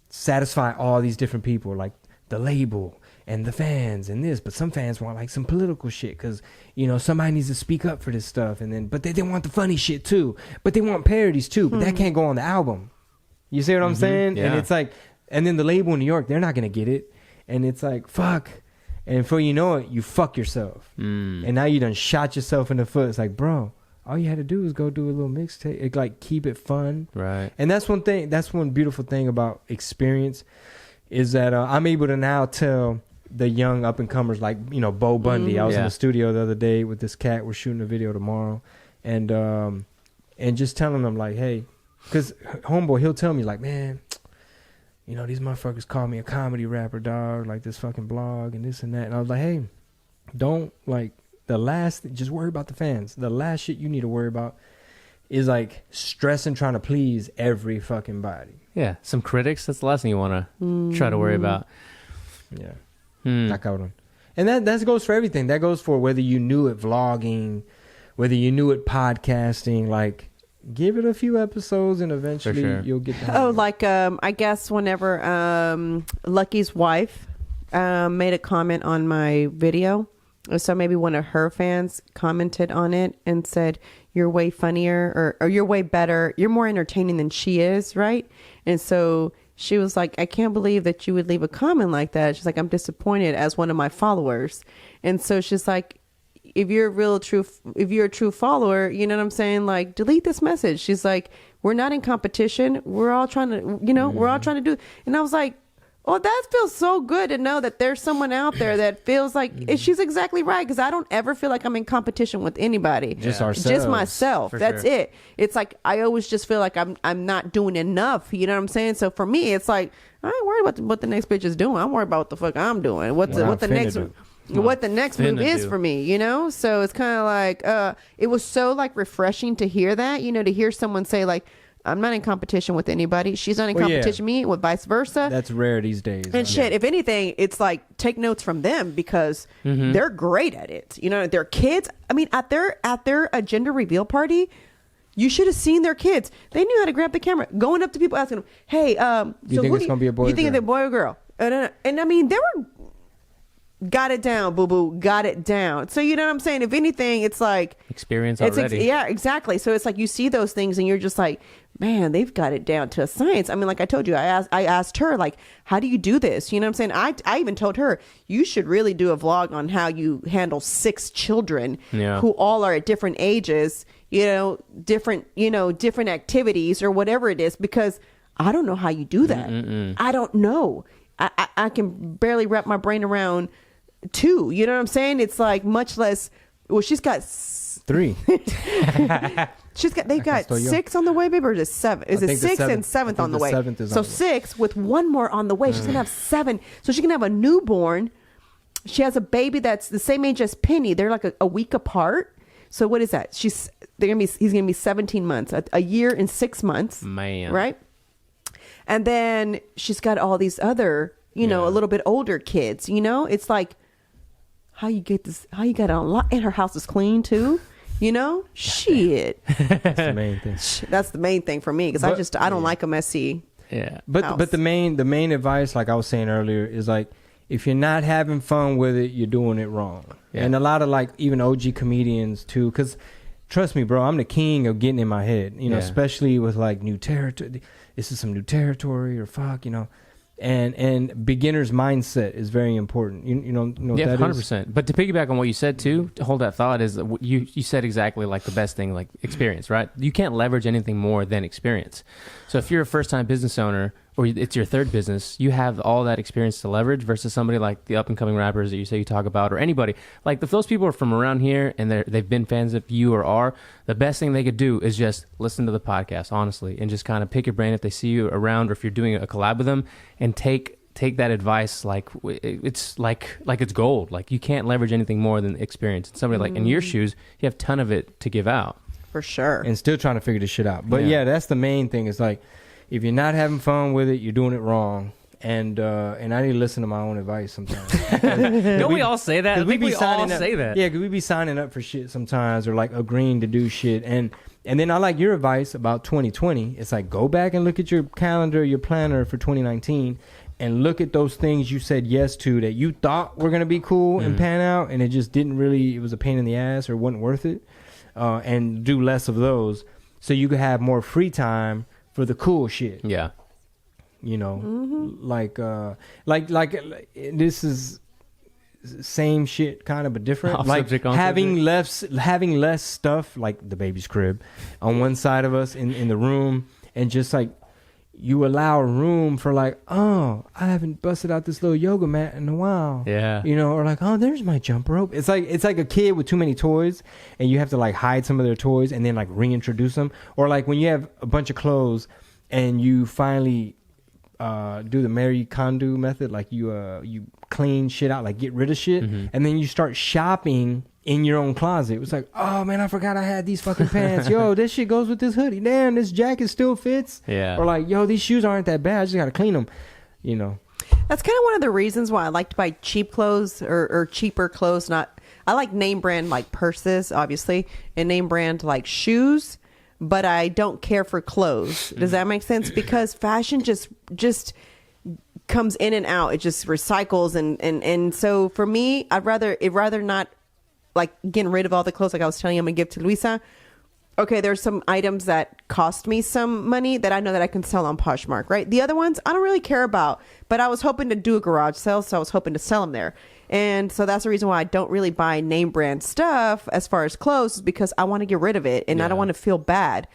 satisfy all these different people, like the label and the fans and this, but some fans want like some political shit because, you know, somebody needs to speak up for this stuff, and then but they want the funny shit too, but they want parodies too, but that can't go on the album. You see what I'm saying? Yeah. And it's like, and then the label in New York, they're not gonna get it, and it's like, fuck. And before you know it, you fuck yourself, and now you done shot yourself in the foot. It's like, bro, all you had to do was go do a little mixtape. It like keep it fun, right? And that's one thing. That's one beautiful thing about experience, is that I'm able to now tell the young up and comers, like, you know, Bo Bundy. I was in the studio the other day with this cat. We're shooting a video tomorrow, and just telling them like, hey, because homeboy, he'll tell me like, man, you know, these motherfuckers call me a comedy rapper, dog, like this fucking blog and this and that. And I was like, hey, don't like just worry about the fans. The last shit you need to worry about is like stressing trying to please every fucking body. Yeah, some critics. That's the last thing you want to try to worry about. Yeah. Knock out on. And that goes for everything. That goes for whether you knew it vlogging, whether you knew it podcasting. Like, give it a few episodes and eventually you'll get the like I guess whenever Lucky's wife made a comment on my video, so maybe one of her fans commented on it and said, you're way funnier or you're way better, you're more entertaining than she is, right? And so she was like, I can't believe that you would leave a comment like that. She's like, I'm disappointed as one of my followers. And so she's like, if you're a true follower, you know what I'm saying? Like, delete this message. She's like, we're not in competition. We're all trying to, we're all trying to do. And I was like, oh, that feels so good to know that there's someone out there that feels like she's exactly right. Because I don't ever feel like I'm in competition with anybody. Just ourselves. Just myself. That's sure. it. It's like, I always just feel like I'm not doing enough. You know what I'm saying? So for me, it's like, I ain't worried about what the next bitch is doing. I'm worried about what the fuck I'm doing. What the next move is for me, So it's kind of like it was so like refreshing to hear that, to hear someone say like, I'm not in competition with anybody. She's not in competition with me, with vice versa. That's rare these days. And shit, if anything, it's like take notes from them because they're great at it. Their kids. I mean, at their gender reveal party, you should have seen their kids. They knew how to grab the camera, going up to people asking them, "Hey, you think it's gonna be a boy? You think it's a boy or girl?" And I mean, they were. Got it down, boo boo. Got it down. So you know what I'm saying? If anything, it's like experience already. Yeah, exactly. So it's like you see those things and you're just like, man, they've got it down to a science. I mean, like I told you, I asked her like, how do you do this? You know what I'm saying? I even told her you should really do a vlog on how you handle 6 children who all are at different ages, different activities or whatever it is, because I don't know how you do that. I don't know. I can barely wrap my brain around 2. You know what I'm saying? It's like much less. Well, she's got 3. They've got 6 on the way, baby, or just 7? Is it 6 and 7th on the way? So 6 with 1 more on the way. She's gonna have 7. So she can have a newborn. She has a baby that's the same age as Penny. They're like a week apart. So what is that? He's gonna be 17 months, a year and 6 months. Man, right? And then she's got all these other, a little bit older kids, It's like, how you get it on lock? And her house is clean too, Shit. That's the main thing. That's the main thing for me because I don't like a messy. Yeah. But the main advice, like I was saying earlier, is like, if you're not having fun with it, you're doing it wrong. Yeah. And a lot of like even OG comedians too, because trust me, bro, I'm the king of getting in my head, especially with like new territory. This is some new territory or fuck, and beginner's mindset is very important. You know what that 100%. But to piggyback on what you said too, to hold that thought is that you said exactly like the best thing, like experience, right? You can't leverage anything more than experience. So if you're a first time business owner or it's your third business, you have all that experience to leverage versus somebody like the up and coming rappers that you say you talk about, or anybody. Like if those people are from around here and they've been fans of you or are, the best thing they could do is just listen to the podcast, honestly, and just kind of pick your brain if they see you around or if you're doing a collab with them, and take that advice like it's gold. Like you can't leverage anything more than experience. Somebody like in your shoes, you have a ton of it to give out. For sure. And still trying to figure this shit out. But yeah, that's the main thing. Is like, if you're not having fun with it, you're doing it wrong. And I need to listen to my own advice sometimes. Don't we all say that? I think we all say that. Yeah, because we be signing up for shit sometimes, or like agreeing to do shit. And then I like your advice about 2020. It's like, go back and look at your calendar, your planner for 2019, and look at those things you said yes to that you thought were going to be cool and pan out, and it just didn't really, it was a pain in the ass or wasn't worth it. And do less of those so you could have more free time for the cool shit. Yeah. Like this is same shit kind of, but different. Like having less stuff, like the baby's crib on one side of us in the room, and just like you allow room for like, oh, I haven't busted out this little yoga mat in a while. Yeah. Or like, oh, there's my jump rope. It's like a kid with too many toys, and you have to like hide some of their toys and then like reintroduce them. Or like when you have a bunch of clothes and you finally do the Marie Kondo method, like you clean shit out, like get rid of shit, and then you start shopping in your own closet. It was like, oh man, I forgot I had these fucking pants. Yo, this shit goes with this hoodie. Damn, this jacket still fits. Yeah. Or like, yo, these shoes aren't that bad. I just gotta clean them. That's kind of one of the reasons why I like to buy cheap clothes or cheaper clothes. I like name brand like purses, obviously, and name brand like shoes, but I don't care for clothes. Does that make sense? Because fashion just comes in and out. It just recycles, and so for me, I'd rather not like getting rid of all the clothes like I was telling you I'm gonna give to Luisa. okay, there's some items that cost me some money that I know that I can sell on Poshmark, right? The other ones I don't really care about, but I was hoping to do a garage sale, so I was hoping to sell them there. And so that's the reason why I don't really buy name brand stuff as far as clothes, is because I want to get rid of it and I don't want to feel bad.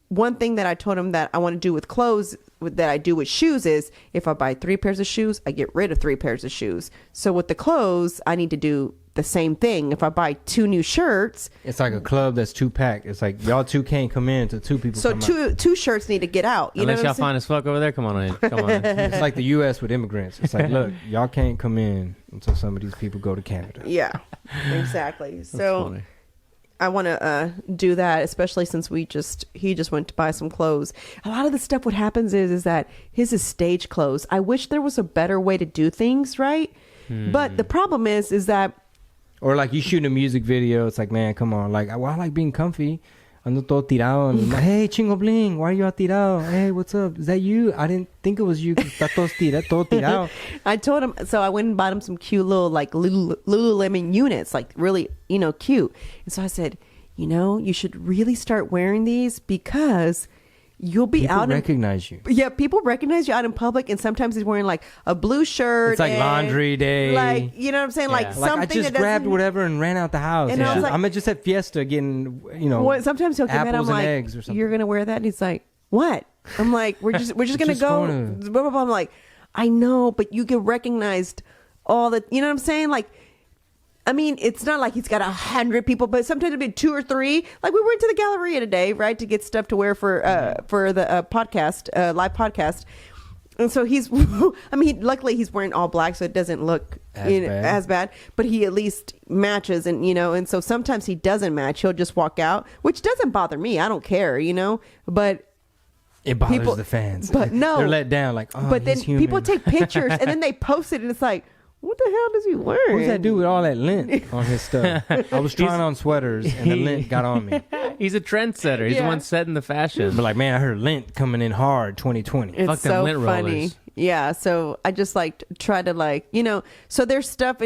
One thing that I told him that I want to do with clothes that I do with shoes is if I buy 3 pairs of shoes, I get rid of 3 pairs of shoes. So with the clothes, I need to do the same thing. If I buy 2 new shirts, It's like a club that's 2-packed. It's like y'all 2 can't come in until 2 people so come out. two shirts need to get out. You Unless know y'all what I'm fine as fuck over there, come on in. Come on in. It's like the U.S. with immigrants. It's like, look, y'all can't come in until some of these people go to Canada. saying? Yeah, exactly. So funny. I want to do that, especially since he just went to buy some clothes. A lot of the stuff, what happens is that his is stage clothes. I wish there was a better way to do things, right? But the problem is that Or like you shooting a music video. It's like, man, come on. Like, well, I like being comfy. Ando todo tirado. And I'm like, hey, Chingo Bling, why are you all tirado? Hey, what's up? Is that you? I didn't think it was you. Está todo tirado. I told him, so I went and bought him some cute little like Lululemon units, like really, cute. And so I said, you should really start wearing these because you'll be People out recognize you. Yeah, people recognize you out in public, and sometimes he's wearing like a blue shirt. It's like and, laundry day. like you know what I'm saying, like Yeah. something Like I just that grabbed doesn't- whatever and ran out the house. And I was like- I'm just at Fiesta getting, Sometimes he'll get mad. I'm apples and like, eggs or something. you're gonna wear that, and he's like, what? I'm like, we're just gonna Just go. gonna- Blah, blah, blah. I'm like, I know, but you get recognized all the. You know what I'm saying? Like, I mean, it's not like he's got 100 people, but sometimes it'll be 2 or 3. Like we went to the Galleria today, right, to get stuff to wear for the podcast, live podcast. And so he's, I mean, luckily he's wearing all black, so it doesn't look as bad. But he at least matches, and and so sometimes he doesn't match. He'll just walk out, which doesn't bother me. I don't care, but. It bothers people- the fans. but no. They're let down. Like, oh, But then he's human. people take pictures and then they post it, and it's like, what the hell does he wear? What does that do with all that lint on his stuff? I was trying on sweaters and the lint got on me. He's a trendsetter. He's the Yeah. one setting the fashion. But like, man, I heard lint coming in hard 2020. It's Fuck them so lint funny. rollers. Yeah, so I just like try to so there's stuff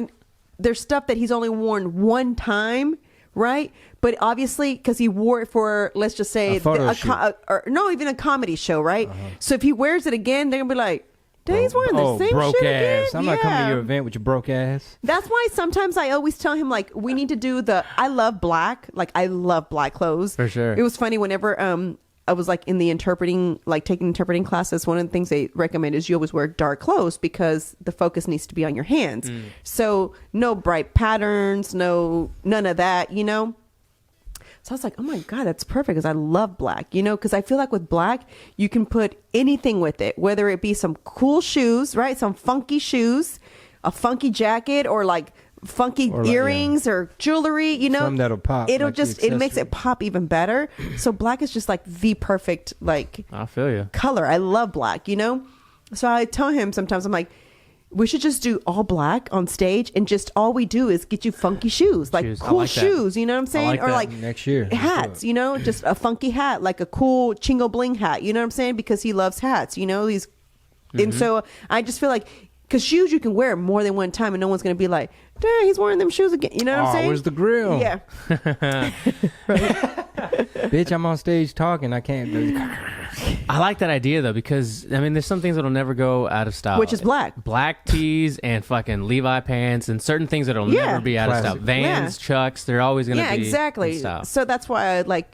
that he's only worn one time, right? But obviously, because he wore it for, let's just say, A photo shoot. even a comedy show, right? So if he wears it again, they're gonna be like, dang, he's wearing the same broke shit ass. again. I'm not coming to your event with your broke ass. That's why sometimes I always tell him, like, we need to do I love black. Like, I love black clothes. For sure. It was funny whenever I was like in the interpreting, like taking interpreting classes. One of the things they recommend is you always wear dark clothes because the focus needs to be on your hands. So no bright patterns, none of that, So I was like, oh my God, that's perfect because I love black, because I feel like with black, you can put anything with it, whether it be some cool shoes, right? Some funky shoes, a funky jacket, or like funky Or like, earrings or jewelry, Something that'll pop, It'll like the just, it makes accessory. it pop even better. So black is just like the perfect, like, I feel you. color. I love black, So I tell him sometimes, I'm like, we should just do all black on stage, and just all we do is get you funky shoes, like Shoes. I cool like that. shoes. You know what I'm saying? like Or that. like Next year. hats. Just a funky hat, like a cool Chingo Bling hat. You know what I'm saying? Because he loves hats. These, and so I just feel like, because shoes you can wear more than one time, and no one's gonna be like, "Dang, he's wearing them shoes again." You know what I'm saying? Where's the grill? Yeah. Bitch, I'm on stage talking. I can't. I like that idea though, because I mean, there's some things that'll never go out of style, Which is black. black tees and fucking Levi pants, and certain things that'll Yeah. never be out of style. Classic. Vans, Chucks, they're always gonna Yeah, be exactly. in style. So that's why I like,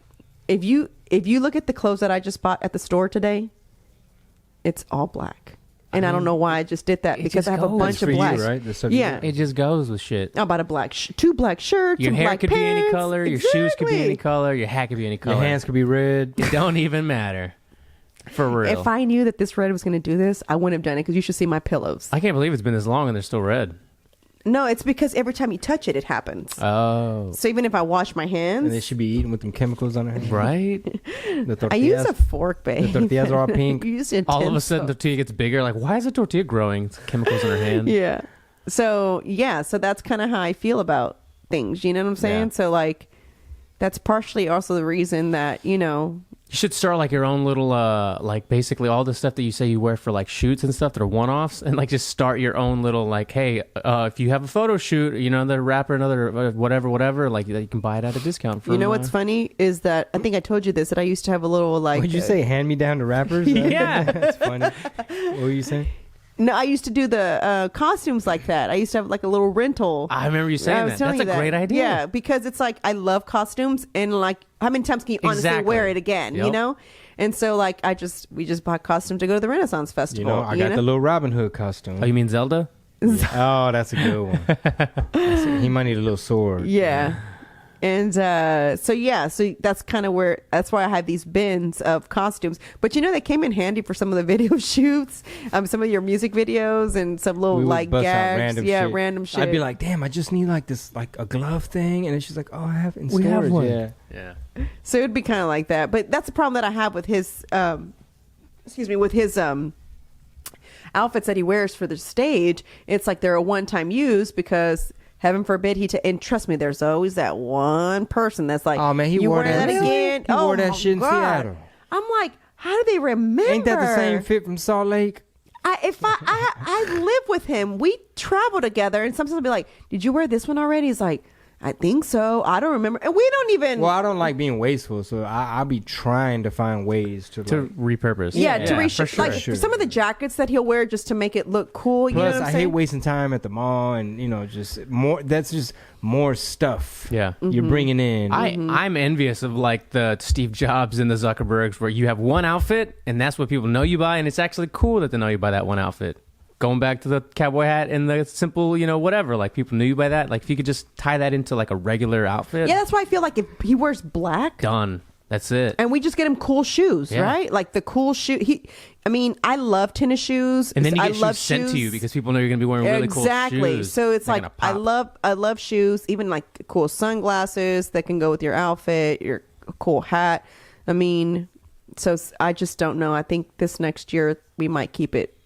if you look at the clothes that I just bought at the store today, it's all black. And I don't know why I just did that, it because just I have a goes. bunch It's of for you, black. right? The subject. Yeah. It just goes with shit. I bought a two black shirts. Your some hair black could be any pants. color. Your shoes could be any Exactly. color. Your hat could be any color. Your hands could be red. It don't even matter. For real. If I knew that this red was going to do this, I wouldn't have done it, because you should see my pillows. I can't believe it's been this long and they're still red. No, it's because every time you touch it, it happens. Oh. So even if I wash my And hands, they should be eating with them chemicals on their hands. Right? The tortillas. I use a fork, babe. The tortillas are all pink. You use All of a intense sudden, the fork. tortilla gets bigger. Like, why is the tortilla growing? It's chemicals in her hand. Yeah. So that's kind of how I feel about things. You know what I'm saying? Yeah. So like, that's partially also the reason that You should start like your own little like basically all the stuff that you say you wear for like shoots and stuff that are one-offs, and like just start your own little like, hey, if you have a photo shoot, you know, the rapper, another whatever, like you can buy it at a discount. You know what's funny is that I think I told you this, that I used to have a little like. What'd you say? Hand me down to rappers? Yeah, that's funny. What were you saying? No, I used to do the costumes like that. I used to have like a little rental. I remember you saying that. That's a great idea. Yeah, because it's like I love costumes, and like how many times can you honestly wear it again? Yep. You know, and so like we just bought costumes to go to the Renaissance Festival. You know, I got the little Robin Hood costume. Oh, you mean Zelda? Oh, that's a good one. He might need a little sword. Yeah. And so that's kind of that's why I have these bins of costumes. But you know, they came in handy for some of the video shoots, some of your music videos, and some little like gags. Random shit. I'd be like, damn, I just need like this, like a glove thing, and then she's like, oh, I have it in We storage. have one. Yeah. So it'd be kind of like that. But that's the problem that I have with his, outfits that he wears for the stage. It's like they're a one-time use because. Heaven forbid and trust me, there's always that one person that's like, oh man, he wore that again. He wore that shit in Seattle. I'm like, how do they remember? Ain't that the same fit from Salt Lake? I live with him. We travel together, and sometimes I'll be like, did you wear this one already? He's like, I think so. I don't remember. And we don't even. Well, I don't like being wasteful, so I'll be trying to find ways to repurpose. Yeah, to reshoot. Like some of the jackets that he'll wear just to make it look cool. Plus, you know what I'm I saying? hate wasting time at the mall, and you know, just more. That's just more stuff. Yeah, you're bringing in. I'm envious of like the Steve Jobs and the Zuckerbergs, where you have one outfit, and that's what people know you by, and it's actually cool that they know you by that one outfit. Going back to the cowboy hat and the simple, you know, whatever, like people knew you by that. Like if you could just tie that into like a regular outfit. Yeah, that's why I feel like if he wears black. Done. That's it. And we just get him cool shoes, right? Like the cool shoe. I love tennis shoes. And then you get shoes sent to you because people know you're going to be wearing really cool shoes. Exactly. So it's like I love shoes, even like cool sunglasses that can go with your outfit, your cool hat. I mean, so I just don't know. I think this next year we might keep it.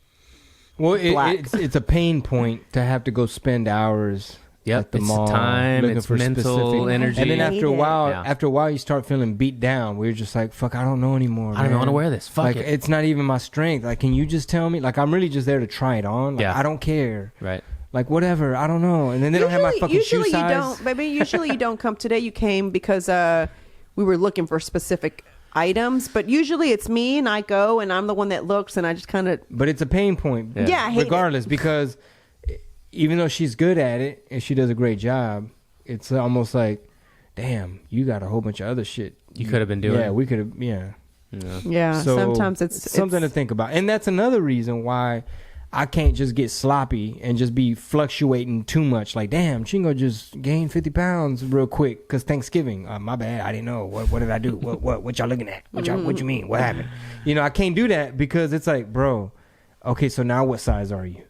Well, it's a pain point to have to go spend hours at the mall, time, looking it's for mental specific energy, and then after a while, you start feeling beat down. We're just like, fuck, I don't know anymore. I don't want to wear this. Fuck like, it. It's not even my strength. Like, can you just tell me? Like, I'm really just there to try it on. Like, I don't care. Right. Like, whatever. I don't know. And then they don't have my fucking shoe size. Usually you don't come today. You came because we were looking for specific items, but usually it's me and I go and I'm the one that looks and I just kind of. But it's a pain point. Yeah, I hate regardless, because even though she's good at it and she does a great job, it's almost like, damn, you got a whole bunch of other shit you could have been doing. Yeah, we could have. Yeah. So sometimes it's something to think about, and that's another reason why I can't just get sloppy and just be fluctuating too much. Like, damn, Chingo just gained 50 pounds real quick because Thanksgiving. My bad. I didn't know. What did I do? What y'all looking at? What you mean? What happened? You know, I can't do that because it's like, bro, okay, so now what size are you?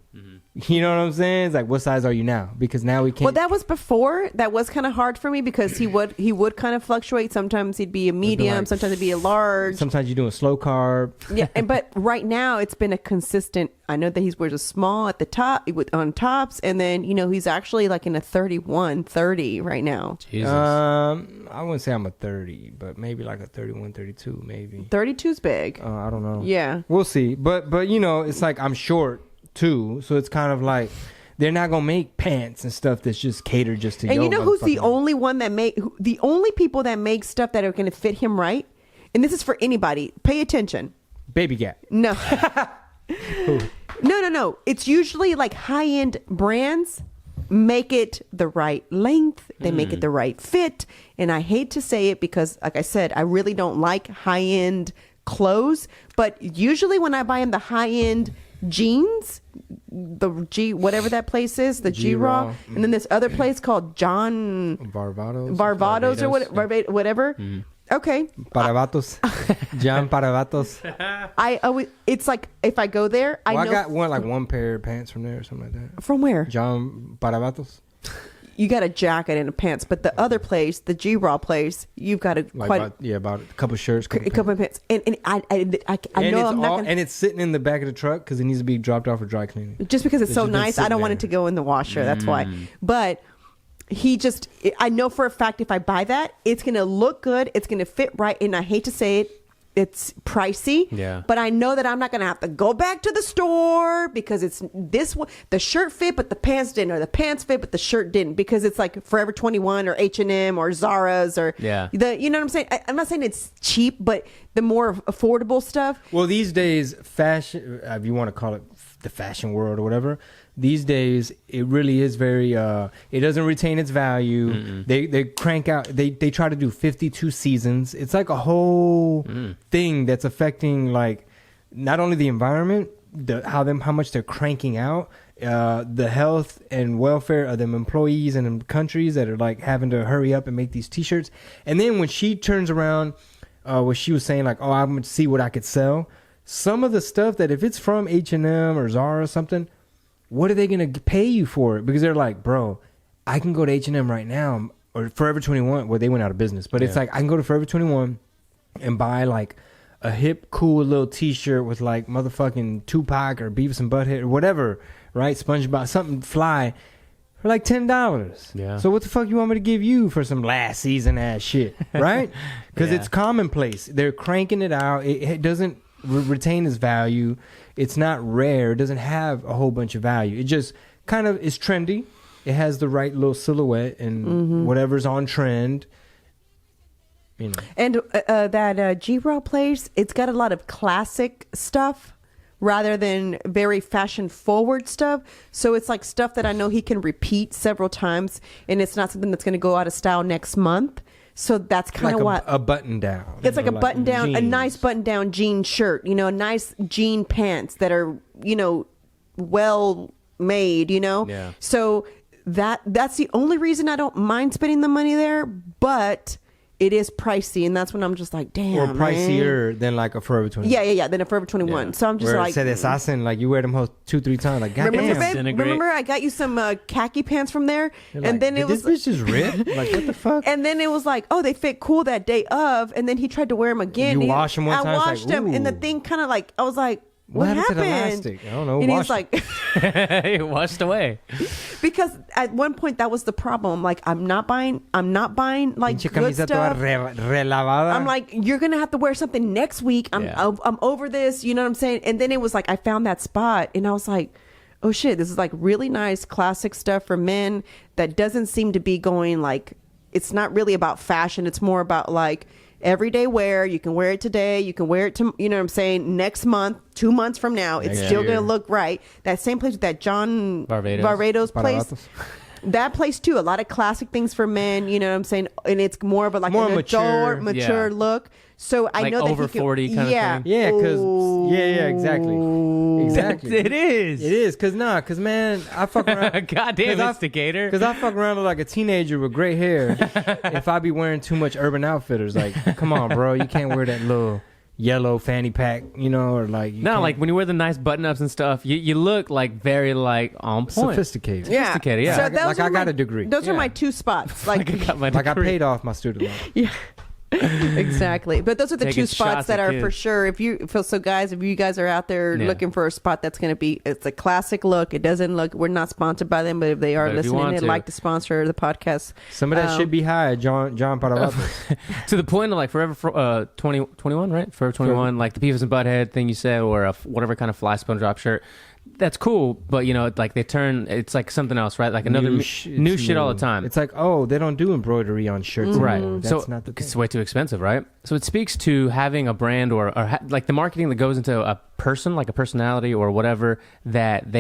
You know what I'm saying? It's like, what size are you now? Because now we can't. Well, that was before. That was kind of hard for me because he would kind of fluctuate. Sometimes he'd be a medium, sometimes he'd be a large. Sometimes you're doing slow carb. Yeah, but right now it's been a consistent. I know that he wears a small at the top on tops, and then he's actually like in a 31, 30 right now. Jesus. I wouldn't say I'm a 30, but maybe like a 31, 32, maybe. 32's big. I don't know. Yeah, we'll see. But it's like I'm short too, so it's kind of like they're not gonna make pants and stuff that's just catered just to. And you know who's the only one that the only people that make stuff that are going to fit him right? And this is for anybody. Pay attention. Baby Gap. No. No. It's usually like high-end brands make it the right length. They make it the right fit. And I hate to say it because, like I said, I really don't like high-end clothes. But usually when I buy them the high-end jeans, the whatever that place is, the G-Raw, and then this other place called John Barbados or whatever. Okay. Paravatos. John Paravatos. I always, it's like if I go there, I got one pair of pants from there or something like that. From where? John Paravatos. You got a jacket and a pants, but the other place, the G-Raw place, you've got about a couple shirts, a couple of pants, and I know I'm not gonna, and it's sitting in the back of the truck because it needs to be dropped off for dry cleaning. Just because it's so nice, I don't want it to go in the washer. That's why. But I know for a fact if I buy that, it's gonna look good, it's gonna fit right, and I hate to say it, it's pricey. Yeah. But I know that I'm not gonna have to go back to the store because it's this one. The shirt fit, but the pants didn't, or the pants fit, but the shirt didn't, because it's like Forever 21 or H&M or Zara's or you know what I'm saying. I'm not saying it's cheap, but the more affordable stuff. Well, these days, fashion, if you want to call it the fashion world or whatever, these days it really is very it doesn't retain its value. They crank out, they try to do 52 seasons. It's like a whole thing that's affecting, like, not only the environment, how much they're cranking out, the health and welfare of them employees and them countries that are like having to hurry up and make these t-shirts. And then when she turns around, where she was saying like, oh, I'm gonna see what I could sell, some of the stuff that if it's from H&M or Zara or something, what are they going to pay you for it? Because they're like, bro, I can go to H&M right now, or Forever 21. Well, they went out of business. But it's like, I can go to Forever 21 and buy like a hip, cool little t-shirt with like motherfucking Tupac or Beavis and Butthead or whatever, right? SpongeBob, something fly for like $10. Yeah. So what the fuck you want me to give you for some last season ass shit, right? Because it's commonplace. They're cranking it out. It doesn't retain its value. It's not rare. It doesn't have a whole bunch of value. It just kind of is trendy. It has the right little silhouette and whatever's on trend, you know. And that G-Raw place, it's got a lot of classic stuff rather than very fashion forward stuff. So it's like stuff that I know he can repeat several times, and it's not something that's going to go out of style next month. So that's kind of like a button down. It's like a button down, jeans. A nice button down jean shirt, you know, nice jean pants that are, you know, well made, you know. Yeah. So that's the only reason I don't mind spending the money there, but it is pricey, and that's when I'm just like, damn, or pricier than like a Forever 21. Yeah, than a Forever 21. So I'm just where like, it said assassin, like you wear them hoes 2-3 times, like goddamn. Remember I got you some khaki pants from there, You're and like, then it was this bitch just ripped. Like what the fuck? And then it was like, oh, they fit cool that day of, and then he tried to wear them again. You wash them one time. I washed them, and the thing kind of like, I was like, what happened? To the elastic? I don't know. And he's like, he washed away. Because at one point that was the problem. Like, I'm not buying like good stuff. I'm like, you're gonna have to wear something next week. I'm over this. You know what I'm saying? And then it was like, I found that spot, and I was like, oh shit, this is like really nice classic stuff for men that doesn't seem to be going like, it's not really about fashion. It's more about like everyday wear. You can wear it today. You can wear it to, you know what I'm saying, next month, 2 months from now. It's still going to look right. That same place with that John Barbados place. That place too. A lot of classic things for men, you know what I'm saying? And it's more of a, like more an mature look. So I know that over 40 kind of thing. Yeah, because exactly. It is. Because man, I fuck around. Goddamn instigator. Because I fuck around like a teenager with gray hair. If I be wearing too much Urban Outfitters, like, come on, bro, you can't wear that little yellow fanny pack, you know, or like like when you wear the nice button ups and stuff, you look like very like on point, sophisticated. Yeah. So like I got a degree. Those are my two spots. Like I paid off my student loan. Yeah. Exactly, but those are the two spots that are for sure. If you guys are out there looking for a spot that's going to be, it's a classic look. It doesn't look, we're not sponsored by them, but if they are listening, they'd like to sponsor the podcast. Some of that should be high, John Paravatos. To the point of like Forever 21, right? Forever 21, like the Beavis and Butthead thing you said, or whatever kind of fly SpongeBob shirt. That's cool, but you know, like it's like something else, right? Like another new shit all the time. It's like, oh, they don't do embroidery on shirts right? anymore. That's not the thing. It's way too expensive, right? So it speaks to having a brand or like the marketing that goes into a person, like a personality or whatever, that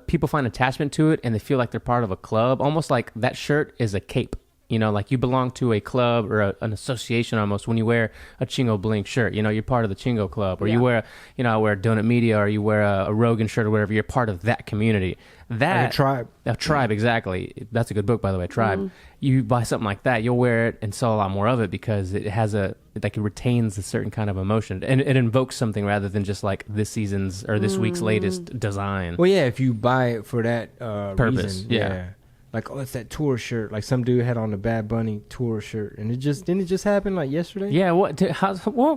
people find attachment to it and they feel like they're part of a club, almost like that shirt is a cape. You know, like you belong to a club or an association almost when you wear a Chingo Bling shirt. You know, you're part of the Chingo Club. Or you wear, I wear Donut Media, or you wear a Rogan shirt or whatever. You're part of that community. That like a tribe. A tribe, exactly. That's a good book, by the way, Tribe. You buy something like that, you'll wear it and sell a lot more of it because it has it retains a certain kind of emotion. And it invokes something rather than just like this season's or this week's latest design. Well, yeah, if you buy it for that purpose. Reason, yeah. Like, oh, it's that tour shirt. Like some dude had on the Bad Bunny tour shirt, and didn't it just happen like yesterday? Yeah. Well,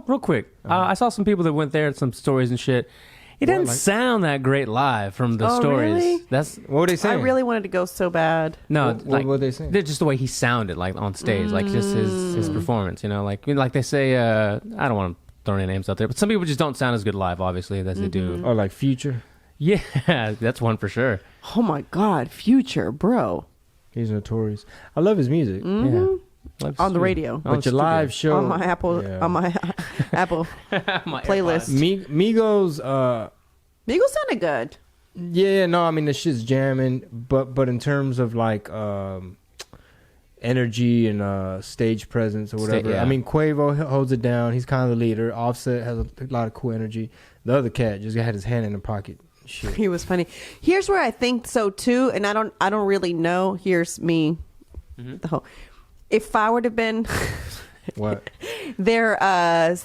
real quick, I saw some people that went there, some stories and shit. It didn't sound that great live from the stories. Really? What were they saying? I really wanted to go so bad. No, what were they saying? Just the way he sounded, like on stage, like just his performance. You know, like they say. I don't want to throwing any names out there. But some people just don't sound as good live, obviously, as they do. Or like Future. Yeah, that's one for sure. Oh my God, Future, bro. He's notorious. I love his music. Yeah. On the radio. But your live show On my Apple Apple playlist. Migos Migos sounded good. yeah, no, I mean the shit's jamming, but in terms of like energy and stage presence or whatever. Yeah. I mean Quavo holds it down. He's kind of the leader. Offset has a lot of cool energy. The other cat just had his hand in the pocket. Shit. He was funny. Here's where I think so too, and I don't really know. Here's me. The whole. If I would have been What? their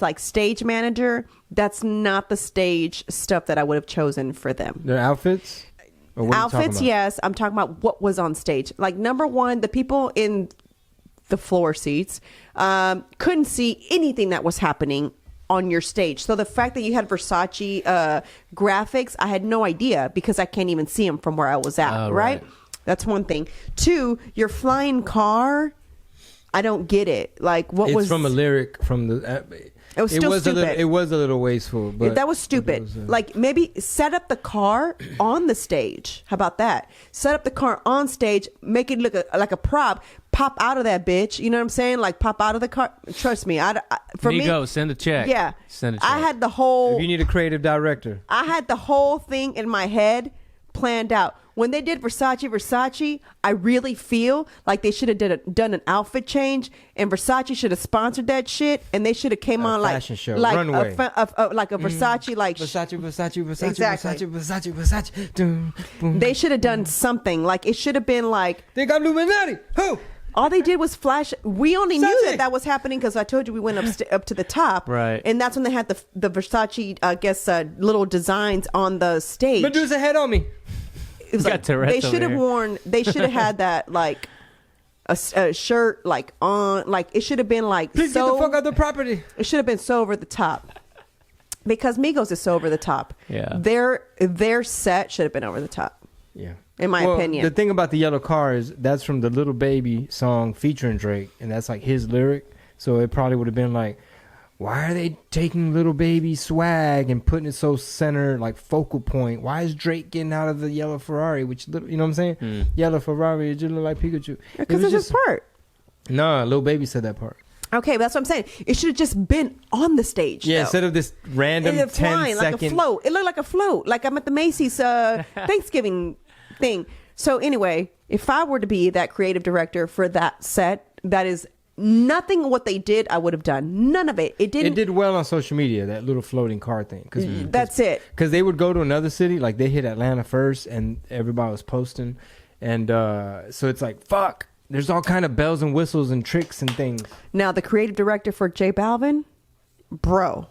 like stage manager, that's not the stage stuff that I would have chosen for them. Their outfits? Or what are you talking Outfits, about? yes. I'm talking about what was on stage. Like number one, the people in the floor seats couldn't see anything that was happening on your stage. So the fact that you had Versace graphics, I had no idea because I can't even see them from where I was at. Oh, right? right. That's one thing. Two, your flying car, I don't get it. Like what It's was from a lyric from the It was still a stupid. little, it was a little wasteful, but that was stupid. it was, Like maybe set up the car on the stage. How about that? Set up the car on stage, make it look like a prop. Pop out of that bitch. You know what I'm saying? Like pop out of the car. Trust me. For me, Migo, send a check. yeah. Send a check. I had the whole. if you need a creative director. I had the whole thing in my head planned out. When they did Versace, I really feel like they should have done an outfit change, and Versace should have sponsored that shit, and they should have came on like fashion show, like runway. like a Versace like Exactly. Versace. Dun, boom. they should have done something. Like it should have been like They got Illuminati. Who? all they did was flash. We only knew Versace. that was happening because I told you we went up to the top, Right. And that's when they had the Versace, I guess, little designs on the stage. Medusa head on me. It was Got like, Tourette's they should have over here. worn. They should have had that like a shirt like on. Like it should have been like Please so. get the fuck out the property. It should have been so over the top. Because Migos is so over the top. Yeah. Their set should have been over the top. Yeah. In my opinion. The thing about the yellow car is that's from the Little Baby song featuring Drake, and that's like his lyric. So it probably would have been like, why are they taking Little Baby swag and putting it so center, like focal point? Why is Drake getting out of the yellow Ferrari? Which, you know what I'm saying? Yellow Ferrari, it just look like Pikachu. Because it's his part. No, Little Baby said that part. Okay, that's what I'm saying. It should have just been on the stage. Yeah, though. instead of this random And 10 flying like a second. float. It looked like a float. Like I'm at the Macy's Thanksgiving thing. So anyway, if I were to be that creative director for that set, that is nothing what they did I would have done. None of it. It didn't. It did well on social media, that little floating car thing. That's it. Because they would go to another city, like they hit Atlanta first, and everybody was posting. And so it's like, fuck, there's all kind of bells and whistles and tricks and things. Now the creative director for J Balvin, bro,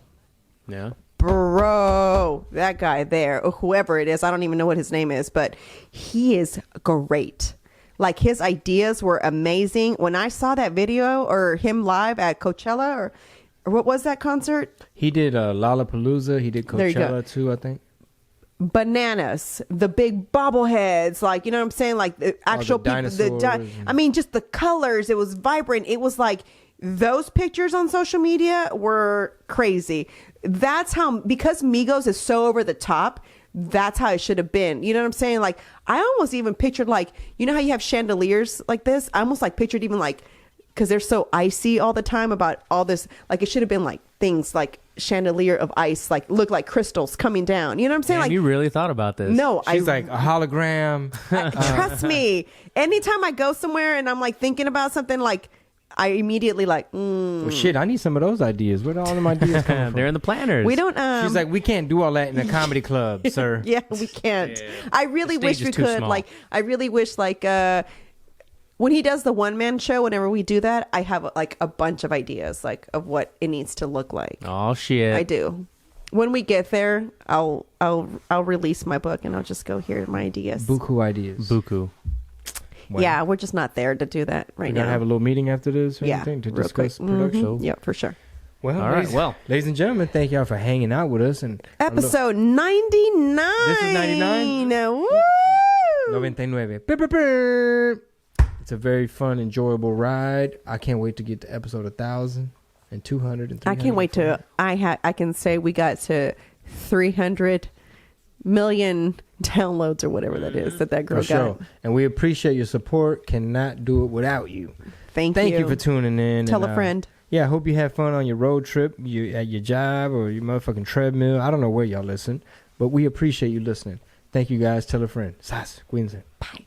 that guy there, or whoever it is, I don't even know what his name is, but he is great. Like his ideas were amazing. When I saw that video or him live at Coachella or what was that concert? He did Lollapalooza. He did There you go. Coachella too, I think. Bananas, the big bobbleheads, like, you know what I'm saying? Like the actual people, dinosaurs I mean, just the colors, it was vibrant. It was like those pictures on social media were crazy. That's how, because Migos is so over the top, that's how it should have been. You know what I'm saying? Like, I almost even pictured, like, you know how you have chandeliers like this? I almost like pictured even like, because they're so icy all the time about all this, like it should have been like things like chandelier of ice, like look like crystals coming down. You know what I'm saying? Man, like, you really thought about this. no, She's like a hologram. trust me. Anytime I go somewhere and I'm like thinking about something, like I immediately like, Well, shit, I need some of those ideas. Where do all of my ideas come from? They're in the planners. we don't. She's like, we can't do all that in a comedy club, sir. Yeah, we can't. Yeah. I really The wish stage we is too could. small. Like, I really wish like when he does the one man show, whenever we do that, I have like a bunch of ideas like of what it needs to look like. Oh shit! I do. When we get there, I'll release my book and I'll just go here my ideas. Buku ideas. Buku. Wow. Yeah, we're just not there to do that right We're now. going to have a little meeting after this or yeah, anything to real discuss quick. production. Mhm. Yeah, for sure. Well, All right, well. ladies and gentlemen, thank y'all for hanging out with us. And Episode 99. This is 99? Woo! 99. Brr, brr, brr. It's a very fun, enjoyable ride. I can't wait to get to episode 1,000. and 200 and 300. I can't wait to. I can say we got to 300 million downloads or whatever that is that girl For sure. got. And we appreciate your support. Cannot do it without you. Thank you for tuning in. Tell and, a friend. Yeah, I hope you have fun on your road trip, at your job or your motherfucking treadmill. I don't know where y'all listen, but we appreciate you listening. Thank you guys. Tell a friend. Sas, cuídense. Bye.